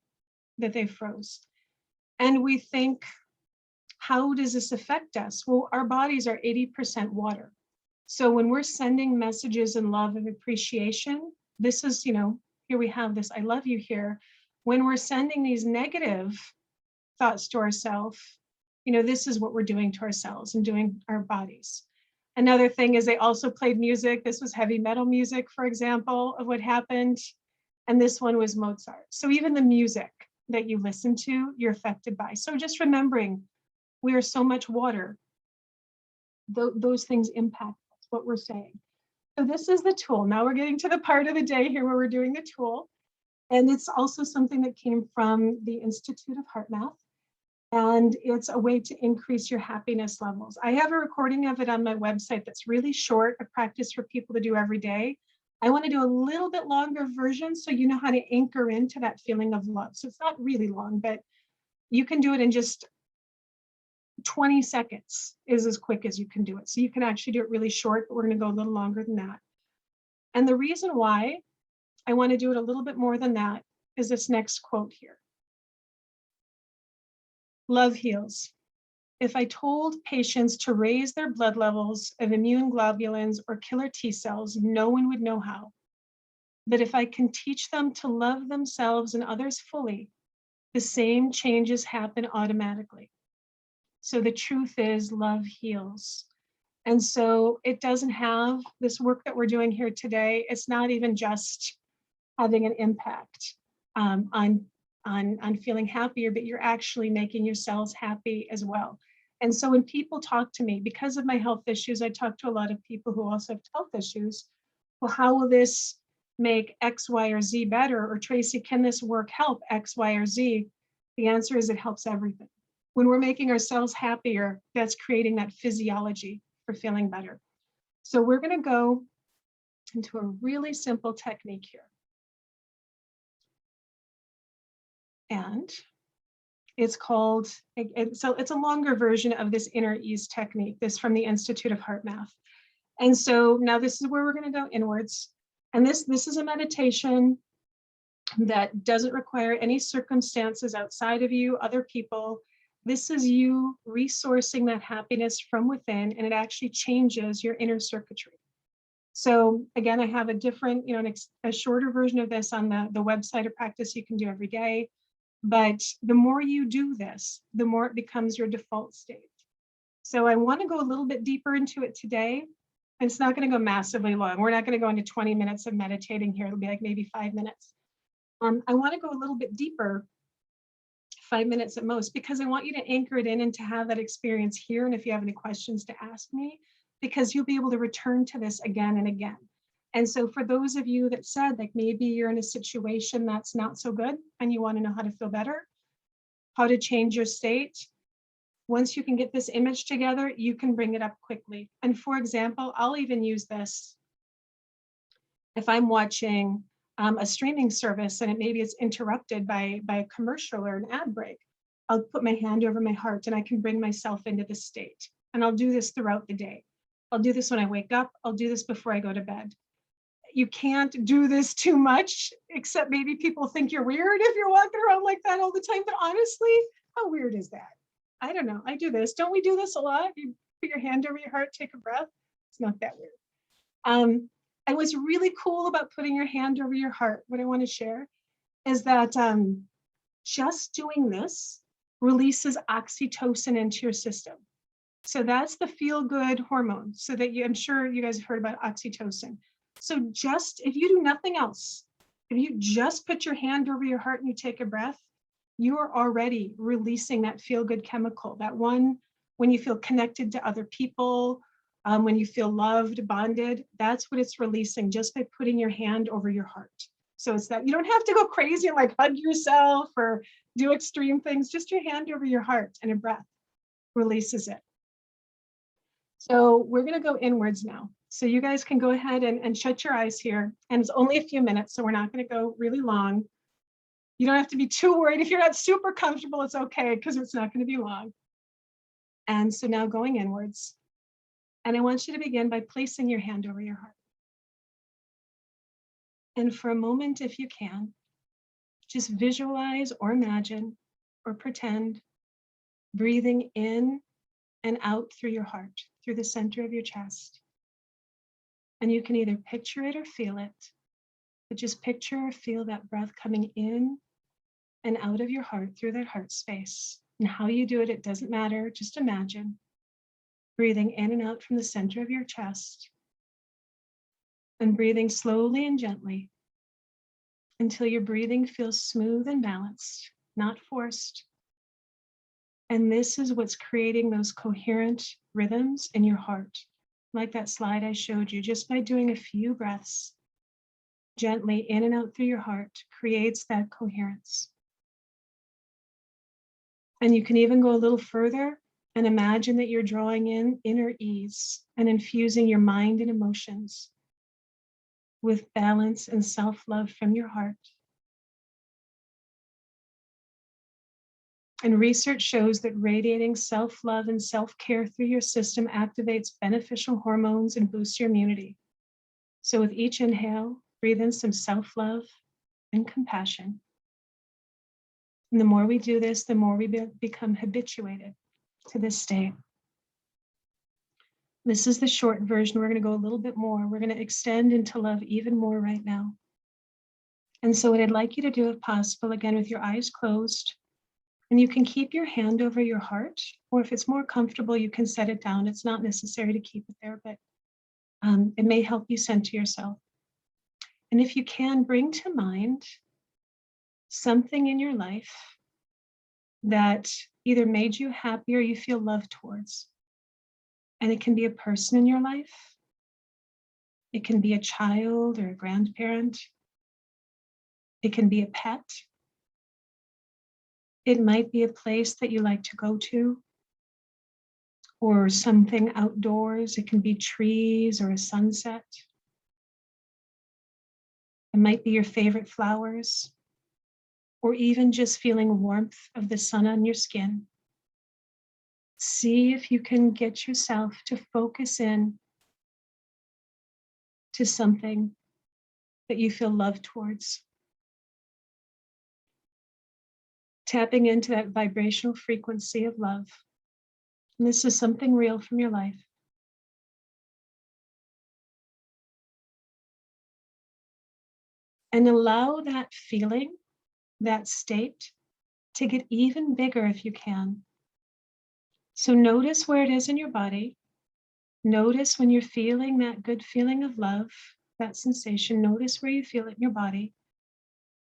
that they froze. And we think, how does this affect us? Well, our bodies are 80% water. So when we're sending messages in love and appreciation, this is, here we have this, "I love you" here. When we're sending these negative thoughts to ourselves, this is what we're doing to ourselves and doing our bodies. Another thing is they also played music. This was heavy metal music, for example, of what happened. And this one was Mozart. So even the music that you listen to, you're affected by. So just remembering we are so much water. Those things impact what we're saying. So this is the tool. Now we're getting to the part of the day here where we're doing the tool. And it's also something that came from the Institute of Heart Math. And it's a way to increase your happiness levels. I have a recording of it on my website that's really short, a practice for people to do every day. I want to do a little bit longer version so you know how to anchor into that feeling of love. So it's not really long, but you can do it in just 20 seconds is as quick as you can do it. So you can actually do it really short, but we're going to go a little longer than that. And the reason why I want to do it a little bit more than that is this next quote here. Love heals. If I told patients to raise their blood levels of immune globulins or killer T cells, no one would know how. But if I can teach them to love themselves and others fully, the same changes happen automatically. So the truth is, love heals. And so it doesn't have this work that we're doing here today. It's not even just having an impact on feeling happier, but you're actually making yourselves happy as well. And so when people talk to me, because of my health issues, I talk to a lot of people who also have health issues. Well, how will this make X, Y, or Z better? Or Tracie, can this work help X, Y, or Z? The answer is it helps everything. When we're making ourselves happier, that's creating that physiology for feeling better. So we're going to go into a really simple technique here. And it's called, so it's a longer version of this inner ease technique, this from the Institute of Heart Math. And so now this is where we're going to go inwards. And this is a meditation that doesn't require any circumstances outside of you, other people. This is you resourcing that happiness from within, and it actually changes your inner circuitry. So again, I have a different, a shorter version of this on the website, a practice you can do every day. But the more you do this, the more it becomes your default state. So I want to go a little bit deeper into it today. And it's not going to go massively long. We're not going to go into 20 minutes of meditating here. It'll be like maybe 5 minutes. I want to go a little bit deeper, 5 minutes at most, because I want you to anchor it in and to have that experience here. And if you have any questions, to ask me, because you'll be able to return to this again and again. And so for those of you that said, like, maybe you're in a situation that's not so good and you want to know how to feel better, how to change your state, once you can get this image together, you can bring it up quickly. And for example, I'll even use this if I'm watching a streaming service and maybe it's interrupted by a commercial or an ad break. I'll put my hand over my heart and I can bring myself into this state. And I'll do this throughout the day. I'll do this when I wake up. I'll do this before I go to bed. You can't do this too much, except maybe people think you're weird if you're walking around like that all the time. But honestly, how weird is that? I don't know. I do this. Don't we do this a lot? You put your hand over your heart, take a breath. It's not that weird. And what's really cool about putting your hand over your heart, what I want to share, is that just doing this releases oxytocin into your system. So that's the feel-good hormone. So that I'm sure you guys have heard about oxytocin. So just, if you do nothing else, if you just put your hand over your heart and you take a breath, you are already releasing that feel-good chemical, that one when you feel connected to other people, when you feel loved, bonded, that's what it's releasing just by putting your hand over your heart. So it's that you don't have to go crazy and like hug yourself or do extreme things, just your hand over your heart and a breath releases it. So we're going to go inwards now. So you guys can go ahead and shut your eyes here. And it's only a few minutes, so we're not going to go really long. You don't have to be too worried. If you're not super comfortable, it's okay, because it's not going to be long. And so now going inwards. And I want you to begin by placing your hand over your heart. And for a moment, if you can, just visualize or imagine or pretend breathing in and out through your heart, through the center of your chest. And you can either picture it or feel it, but just picture or feel that breath coming in and out of your heart through that heart space. And how you do it, it doesn't matter, just imagine. Breathing in and out from the center of your chest. And breathing slowly and gently until your breathing feels smooth and balanced, not forced. And this is what's creating those coherent rhythms in your heart. Like that slide I showed you, just by doing a few breaths gently in and out through your heart creates that coherence. And you can even go a little further and imagine that you're drawing in inner ease and infusing your mind and emotions with balance and self-love from your heart. And research shows that radiating self-love and self-care through your system activates beneficial hormones and boosts your immunity. So with each inhale, breathe in some self-love and compassion. And the more we do this, the more we become habituated to this state. This is the short version. We're going to go a little bit more. We're going to extend into love even more right now. And so what I'd like you to do, if possible, again, with your eyes closed, and you can keep your hand over your heart, or if it's more comfortable, you can set it down. It's not necessary to keep it there, but it may help you center yourself. And if you can, bring to mind something in your life that either made you happy or you feel love towards. And it can be a person in your life. It can be a child or a grandparent. It can be a pet. It might be a place that you like to go to, or something outdoors. It can be trees or a sunset. It might be your favorite flowers, or even just feeling warmth of the sun on your skin. See if you can get yourself to focus in to something that you feel love towards. Tapping into that vibrational frequency of love. And this is something real from your life. And allow that feeling, that state, to get even bigger if you can. So notice where it is in your body. Notice when you're feeling that good feeling of love, that sensation. Notice where you feel it in your body.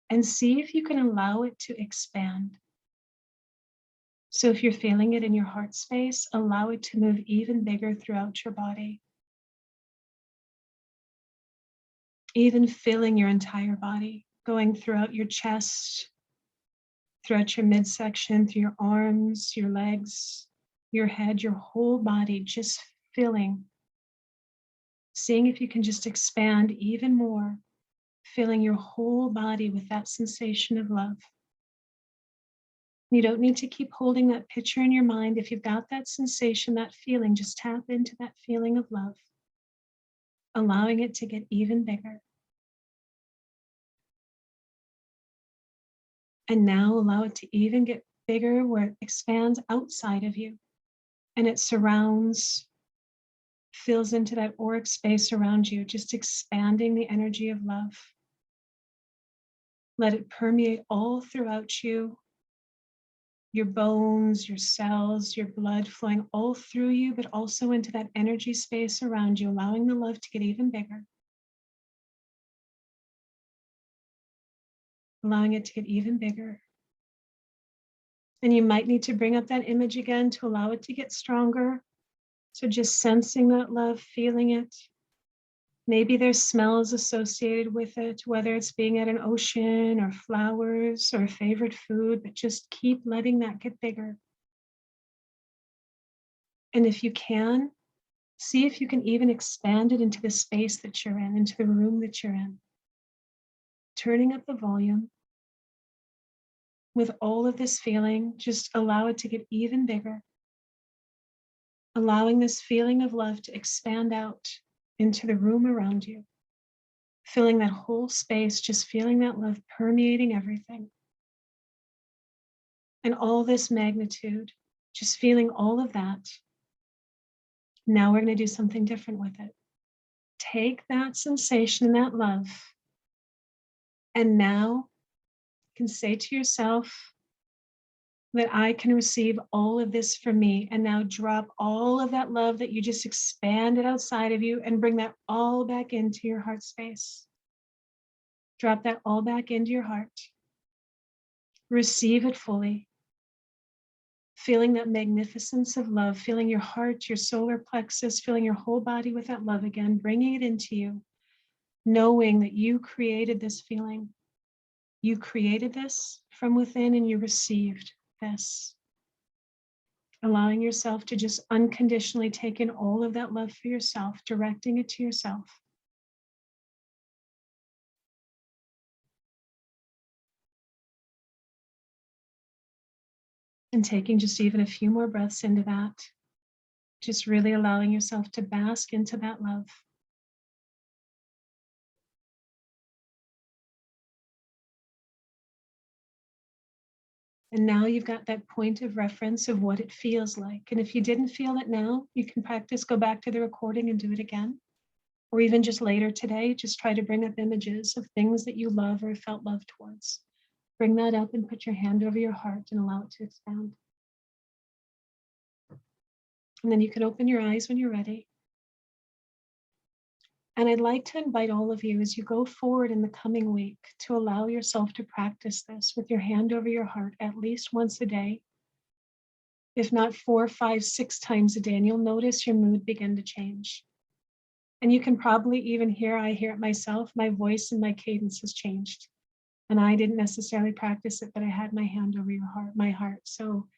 And see if you can allow it to expand. So if you're feeling it in your heart space, allow it to move even bigger throughout your body. Even filling your entire body, going throughout your chest, throughout your midsection, through your arms, your legs, your head, your whole body, just filling. Seeing if you can just expand even more, filling your whole body with that sensation of love. You don't need to keep holding that picture in your mind. If you've got that sensation, that feeling, just tap into that feeling of love, allowing it to get even bigger. And now allow it to even get bigger where it expands outside of you and it surrounds, fills into that auric space around you, just expanding the energy of love. Let it permeate all throughout you, your bones, your cells, your blood flowing all through you, but also into that energy space around you, allowing the love to get even bigger. Allowing it to get even bigger. And you might need to bring up that image again to allow it to get stronger. So just sensing that love, feeling it. Maybe there's smells associated with it, whether it's being at an ocean or flowers or a favorite food, but just keep letting that get bigger. And if you can, see if you can even expand it into the space that you're in, into the room that you're in. Turning up the volume. With all of this feeling, just allow it to get even bigger. Allowing this feeling of love to expand out into the room around you. Filling that whole space, just feeling that love permeating everything. And all this magnitude, just feeling all of that. Now we're going to do something different with it. Take that sensation and that love, and now you can say to yourself that I can receive all of this from me, and now drop all of that love that you just expanded outside of you and bring that all back into your heart space. Drop that all back into your heart. Receive it fully. Feeling that magnificence of love, feeling your heart, your solar plexus, filling your whole body with that love again, bringing it into you, knowing that you created this feeling. You created this from within and you received this. Allowing yourself to just unconditionally take in all of that love for yourself, directing it to yourself. And taking just even a few more breaths into that. Just really allowing yourself to bask into that love. And now you've got that point of reference of what it feels like. And if you didn't feel it now, you can practice, go back to the recording and do it again. Or even just later today, just try to bring up images of things that you love or felt love towards. Bring that up and put your hand over your heart and allow it to expand. And then you can open your eyes when you're ready. And I'd like to invite all of you as you go forward in the coming week to allow yourself to practice this with your hand over your heart at least once a day, if not 4, 5, 6 times a day, and you'll notice your mood begin to change. And you can probably even hear, I hear it myself, my voice and my cadence has changed. And I didn't necessarily practice it, but I had my hand over your heart, my heart. So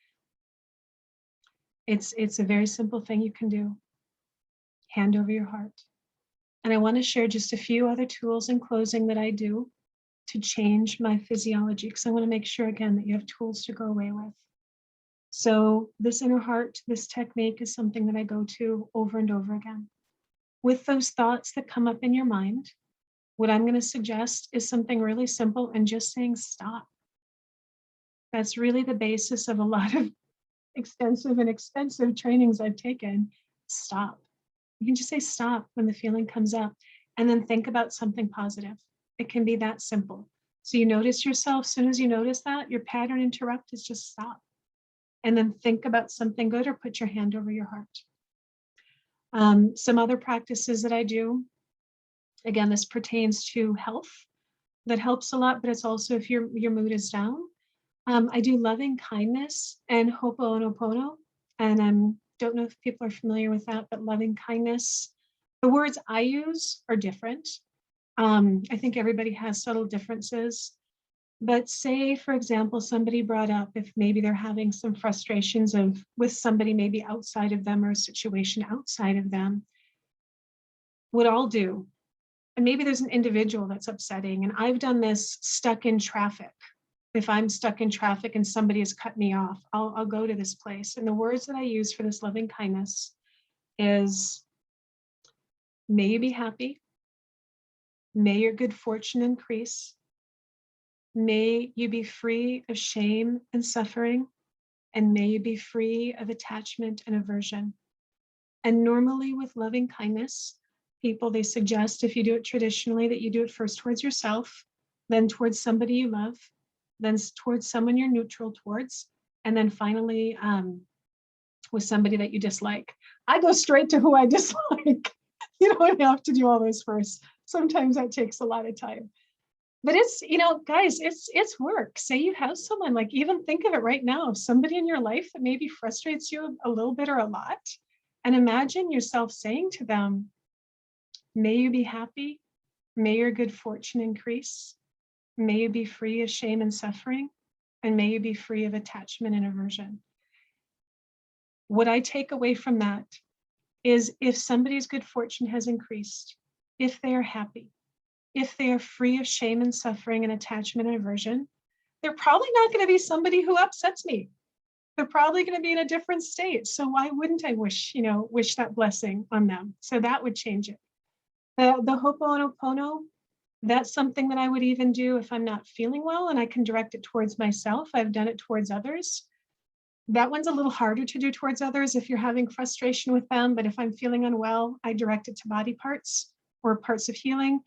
it's a very simple thing you can do. Hand over your heart. And I want to share just a few other tools in closing that I do to change my physiology, because I want to make sure again that you have tools to go away with. So this inner heart, this technique is something that I go to over and over again. With those thoughts that come up in your mind, what I'm going to suggest is something really simple and just saying stop. That's really the basis of a lot of extensive and expensive trainings I've taken. Stop. You can just say stop when the feeling comes up and then think about something positive. It can be that simple. So you notice yourself, as soon as you notice that, your pattern interrupt is just stop. And then think about something good or put your hand over your heart. Some other practices that I do, again, this pertains to health. That helps a lot, but it's also if your mood is down. I do loving kindness and ho'oponopono, and I don't know if people are familiar with that, but loving kindness, the words I use are different. I think everybody has subtle differences, but say, for example, somebody brought up if maybe they're having some frustrations with somebody maybe outside of them or a situation outside of them. What I'll do, and maybe there's an individual that's upsetting, and I've done this stuck in traffic. If I'm stuck in traffic and somebody has cut me off, I'll go to this place. And the words that I use for this loving kindness is, may you be happy. May your good fortune increase. May you be free of shame and suffering. And may you be free of attachment and aversion. And normally with loving kindness, people, they suggest if you do it traditionally that you do it first towards yourself, then towards somebody you love, then towards someone you're neutral towards, and then finally with somebody that you dislike. I go straight to who I dislike. You don't have to do all those first. Sometimes that takes a lot of time. But it's, guys, it's work. Say you have someone, like even think of it right now, somebody in your life that maybe frustrates you a little bit or a lot, and imagine yourself saying to them, may you be happy, may your good fortune increase, may you be free of shame and suffering, and may you be free of attachment and aversion. What I take away from that is if somebody's good fortune has increased, if they are happy, if they are free of shame and suffering and attachment and aversion, they're probably not going to be somebody who upsets me. They're probably going to be in a different state. So why wouldn't I wish that blessing on them? So that would change it. The ho'oponopono, that's something that I would even do if I'm not feeling well and I can direct it towards myself. I've done it towards others. That one's a little harder to do towards others if you're having frustration with them. But if I'm feeling unwell, I direct it to body parts or parts of healing.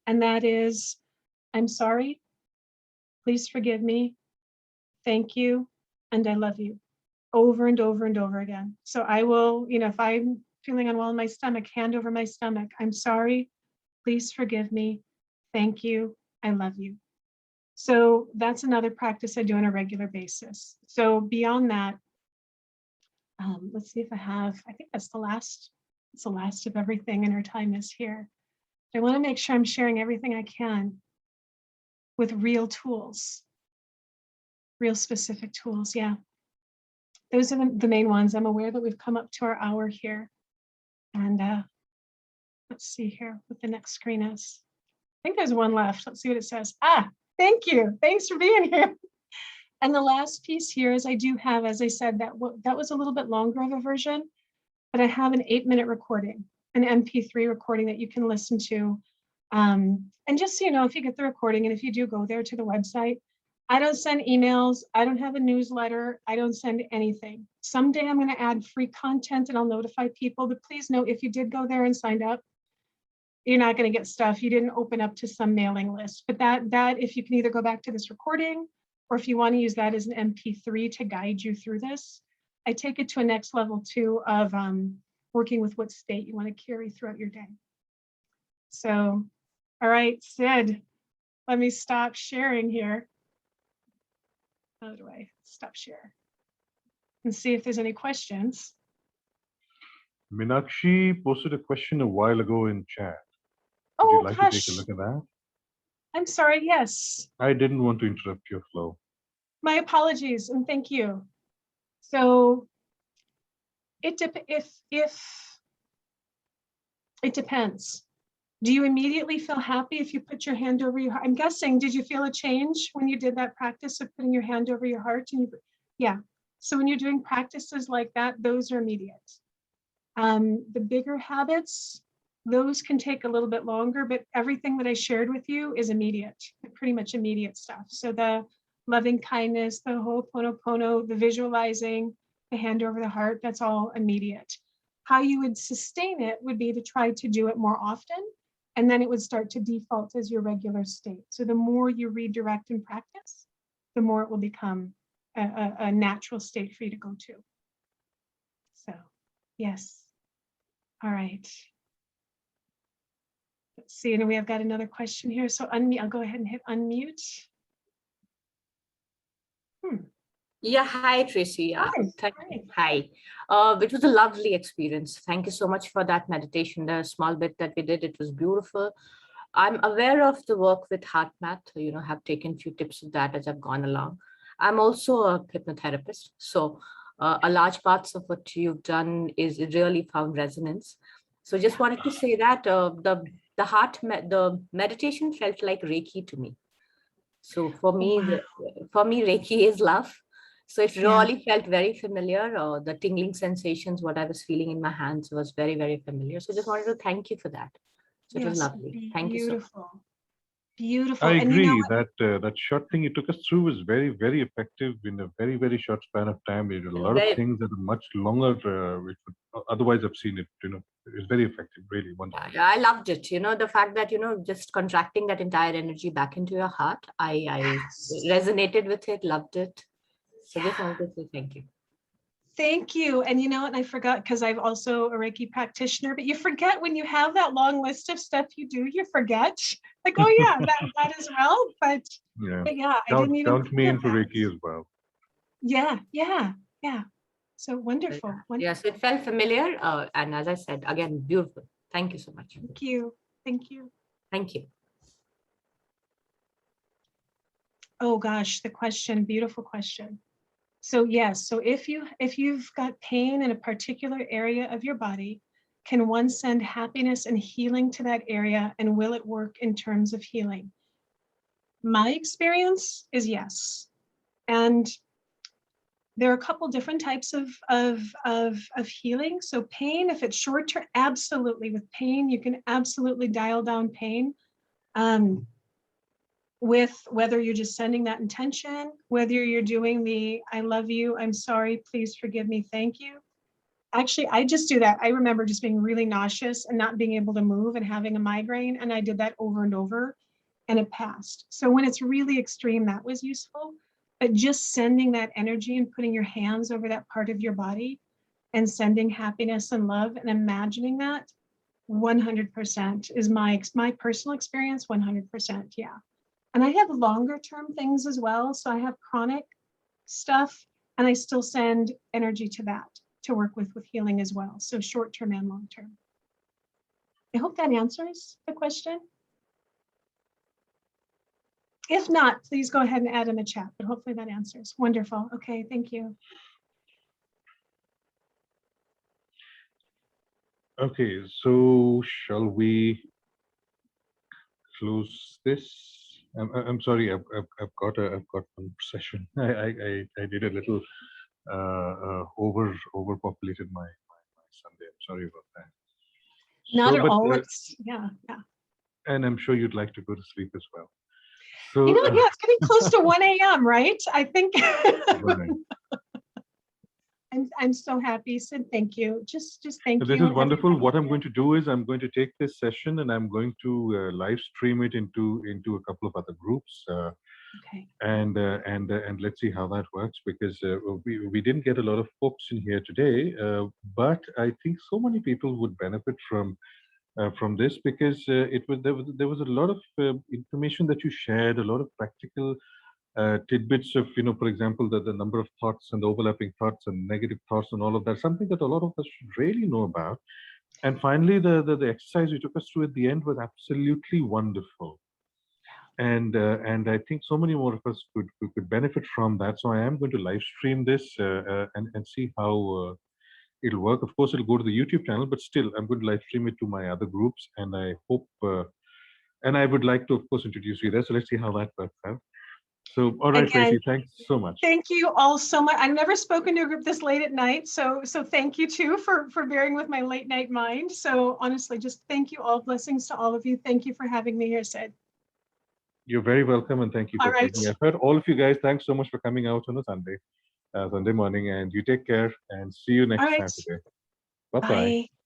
And that is, I'm sorry, please forgive me, thank you, and I love you, over and over and over again. So I will, if I'm feeling unwell in my stomach, hand over my stomach, I'm sorry, please forgive me, thank you, I love you. So that's another practice I do on a regular basis. So beyond that, let's see if I think that's the last, it's the last of everything, and our time is here. I want to make sure I'm sharing everything I can with real tools, real specific tools. Yeah, those are the main ones. I'm aware that we've come up to our hour here. And let's see here what the next screen is. I think there's one left. Let's see what it says. Ah, thank you. Thanks for being here. And the last piece here is I do have, as I said, that was a little bit longer of a version, but I have an 8-minute recording, an MP3 recording that you can listen to. And just so you know, if you get the recording, and if you do go there to the website, I don't send emails. I don't have a newsletter. I don't send anything. Someday I'm going to add free content and I'll notify people, but please know if you did go there and signed up, you're not going to get stuff. You didn't open up to some mailing list, but that if you can either go back to this recording, or if you want to use that as an MP3 to guide you through this, I take it to a next level too of working with what state you want to carry throughout your day. So, all right, Sid, let me stop sharing here. How do I stop share? And see if there's any questions. Meenakshi posted a question a while ago in chat. Would Oh you like to gosh, take a look at that? I'm sorry, yes. I didn't want to interrupt your flow. My apologies and thank you. So it depends. Do you immediately feel happy if you put your hand over your heart? I'm guessing, did you feel a change when you did that practice of putting your hand over your heart? And yeah, so when you're doing practices like that, those are immediate. The bigger habits, those can take a little bit longer, but everything that I shared with you is immediate, pretty much immediate stuff. So the loving kindness, the Ho'oponopono, the visualizing, the hand over the heart, that's all immediate. How you would sustain it would be to try to do it more often, and then it would start to default as your regular state. So the more you redirect and practice, the more it will become a natural state for you to go to. So, yes. All right. Let's see, and we have got another question here. So unmute, I'll go ahead and hit unmute. Yeah, hi, Tracie. Hi. Hi. It was a lovely experience. Thank you so much for that meditation, the small bit that we did. It was beautiful. I'm aware of the work with HeartMath, have taken a few tips of that as I've gone along. I'm also a hypnotherapist. So a large parts of what you've done is it really found resonance. So just wanted to say that the meditation felt like Reiki to me. So for me, Reiki is love. So it really felt very familiar. The tingling sensations, what I was feeling in my hands was very, very familiar. So just wanted to thank you for that. So it was lovely. Thank you so much. Beautiful. I And agree that that short thing you took us through was very, very effective in a very, very short span of time. We did a lot of things that are much longer, which would otherwise have seen it, it's very effective, really wonderful. Yeah, I loved it. The fact that, just contracting that entire energy back into your heart, I resonated with it, loved it. So just wanted to say thank you. Thank you. And you know what, I forgot, because I'm also a Reiki practitioner, but you forget when you have that long list of stuff you do, you forget. Like, oh yeah, that as well. But yeah, I didn't even count me in for Reiki as well. Yeah. So wonderful. Yeah, so it felt familiar. And as I said, again, beautiful. Thank you so much. Thank you. Thank you. Thank you. Oh gosh, the question, beautiful question. So yes, so if you've got pain in a particular area of your body, can one send happiness and healing to that area, and will it work in terms of healing? My experience is yes. And there are a couple different types of healing. So pain, if it's short term, absolutely. With pain, you can absolutely dial down pain. With whether you're just sending that intention, whether you're doing the I love you, I'm sorry, please forgive me, thank you. Actually, I just do that. I remember just being really nauseous and not being able to move and having a migraine, and I did that over and over, and it passed. So when it's really extreme, that was useful. But just sending that energy and putting your hands over that part of your body and sending happiness and love and imagining that, 100% is my personal experience, 100%, yeah. And I have longer term things as well. So I have chronic stuff, and I still send energy to that to work with healing as well. So short term and long term. I hope that answers the question. If not, please go ahead and add in the chat, but hopefully that answers. Wonderful. Okay, thank you. Okay, so shall we close this? I'm sorry, I've got one session. I did a little overpopulated my Sunday. I'm sorry about that. Not So, at but, all. It's yeah. and I'm sure you'd like to go to sleep as well. So You know what? Yeah, it's getting close to 1 a.m., right? I think I'm so happy. Sid, thank you. Just thank you. This is wonderful. everybody. What I'm going to do is I'm going to take this session and I'm going to live stream it into a couple of other groups. Okay. And let's see how that works, because we didn't get a lot of folks in here today, but I think so many people would benefit from this, because there was a lot of information that you shared, a lot of practical tidbits of, for example, the number of thoughts and overlapping thoughts and negative thoughts and all of that, something that a lot of us should really know about. And finally, the exercise you took us through at the end was absolutely wonderful. And I think so many more of us could benefit from that. So I am going to live stream this and see how it'll work. Of course, it'll go to the YouTube channel, but still, I'm going to live stream it to my other groups. And I hope, and I would like to, of course, introduce you there. So let's see how that works out. So, all right, Again, Tracie, thanks so much. Thank you all so much. I've never spoken to a group this late at night. So thank you too for bearing with my late night mind. So honestly, just thank you all. Blessings to all of you. Thank you for having me here, Sid. You're very welcome, and thank you for taking effort. All of you guys, thanks so much for coming out on a Sunday morning, and you take care and see you next Saturday. Bye-bye. Bye.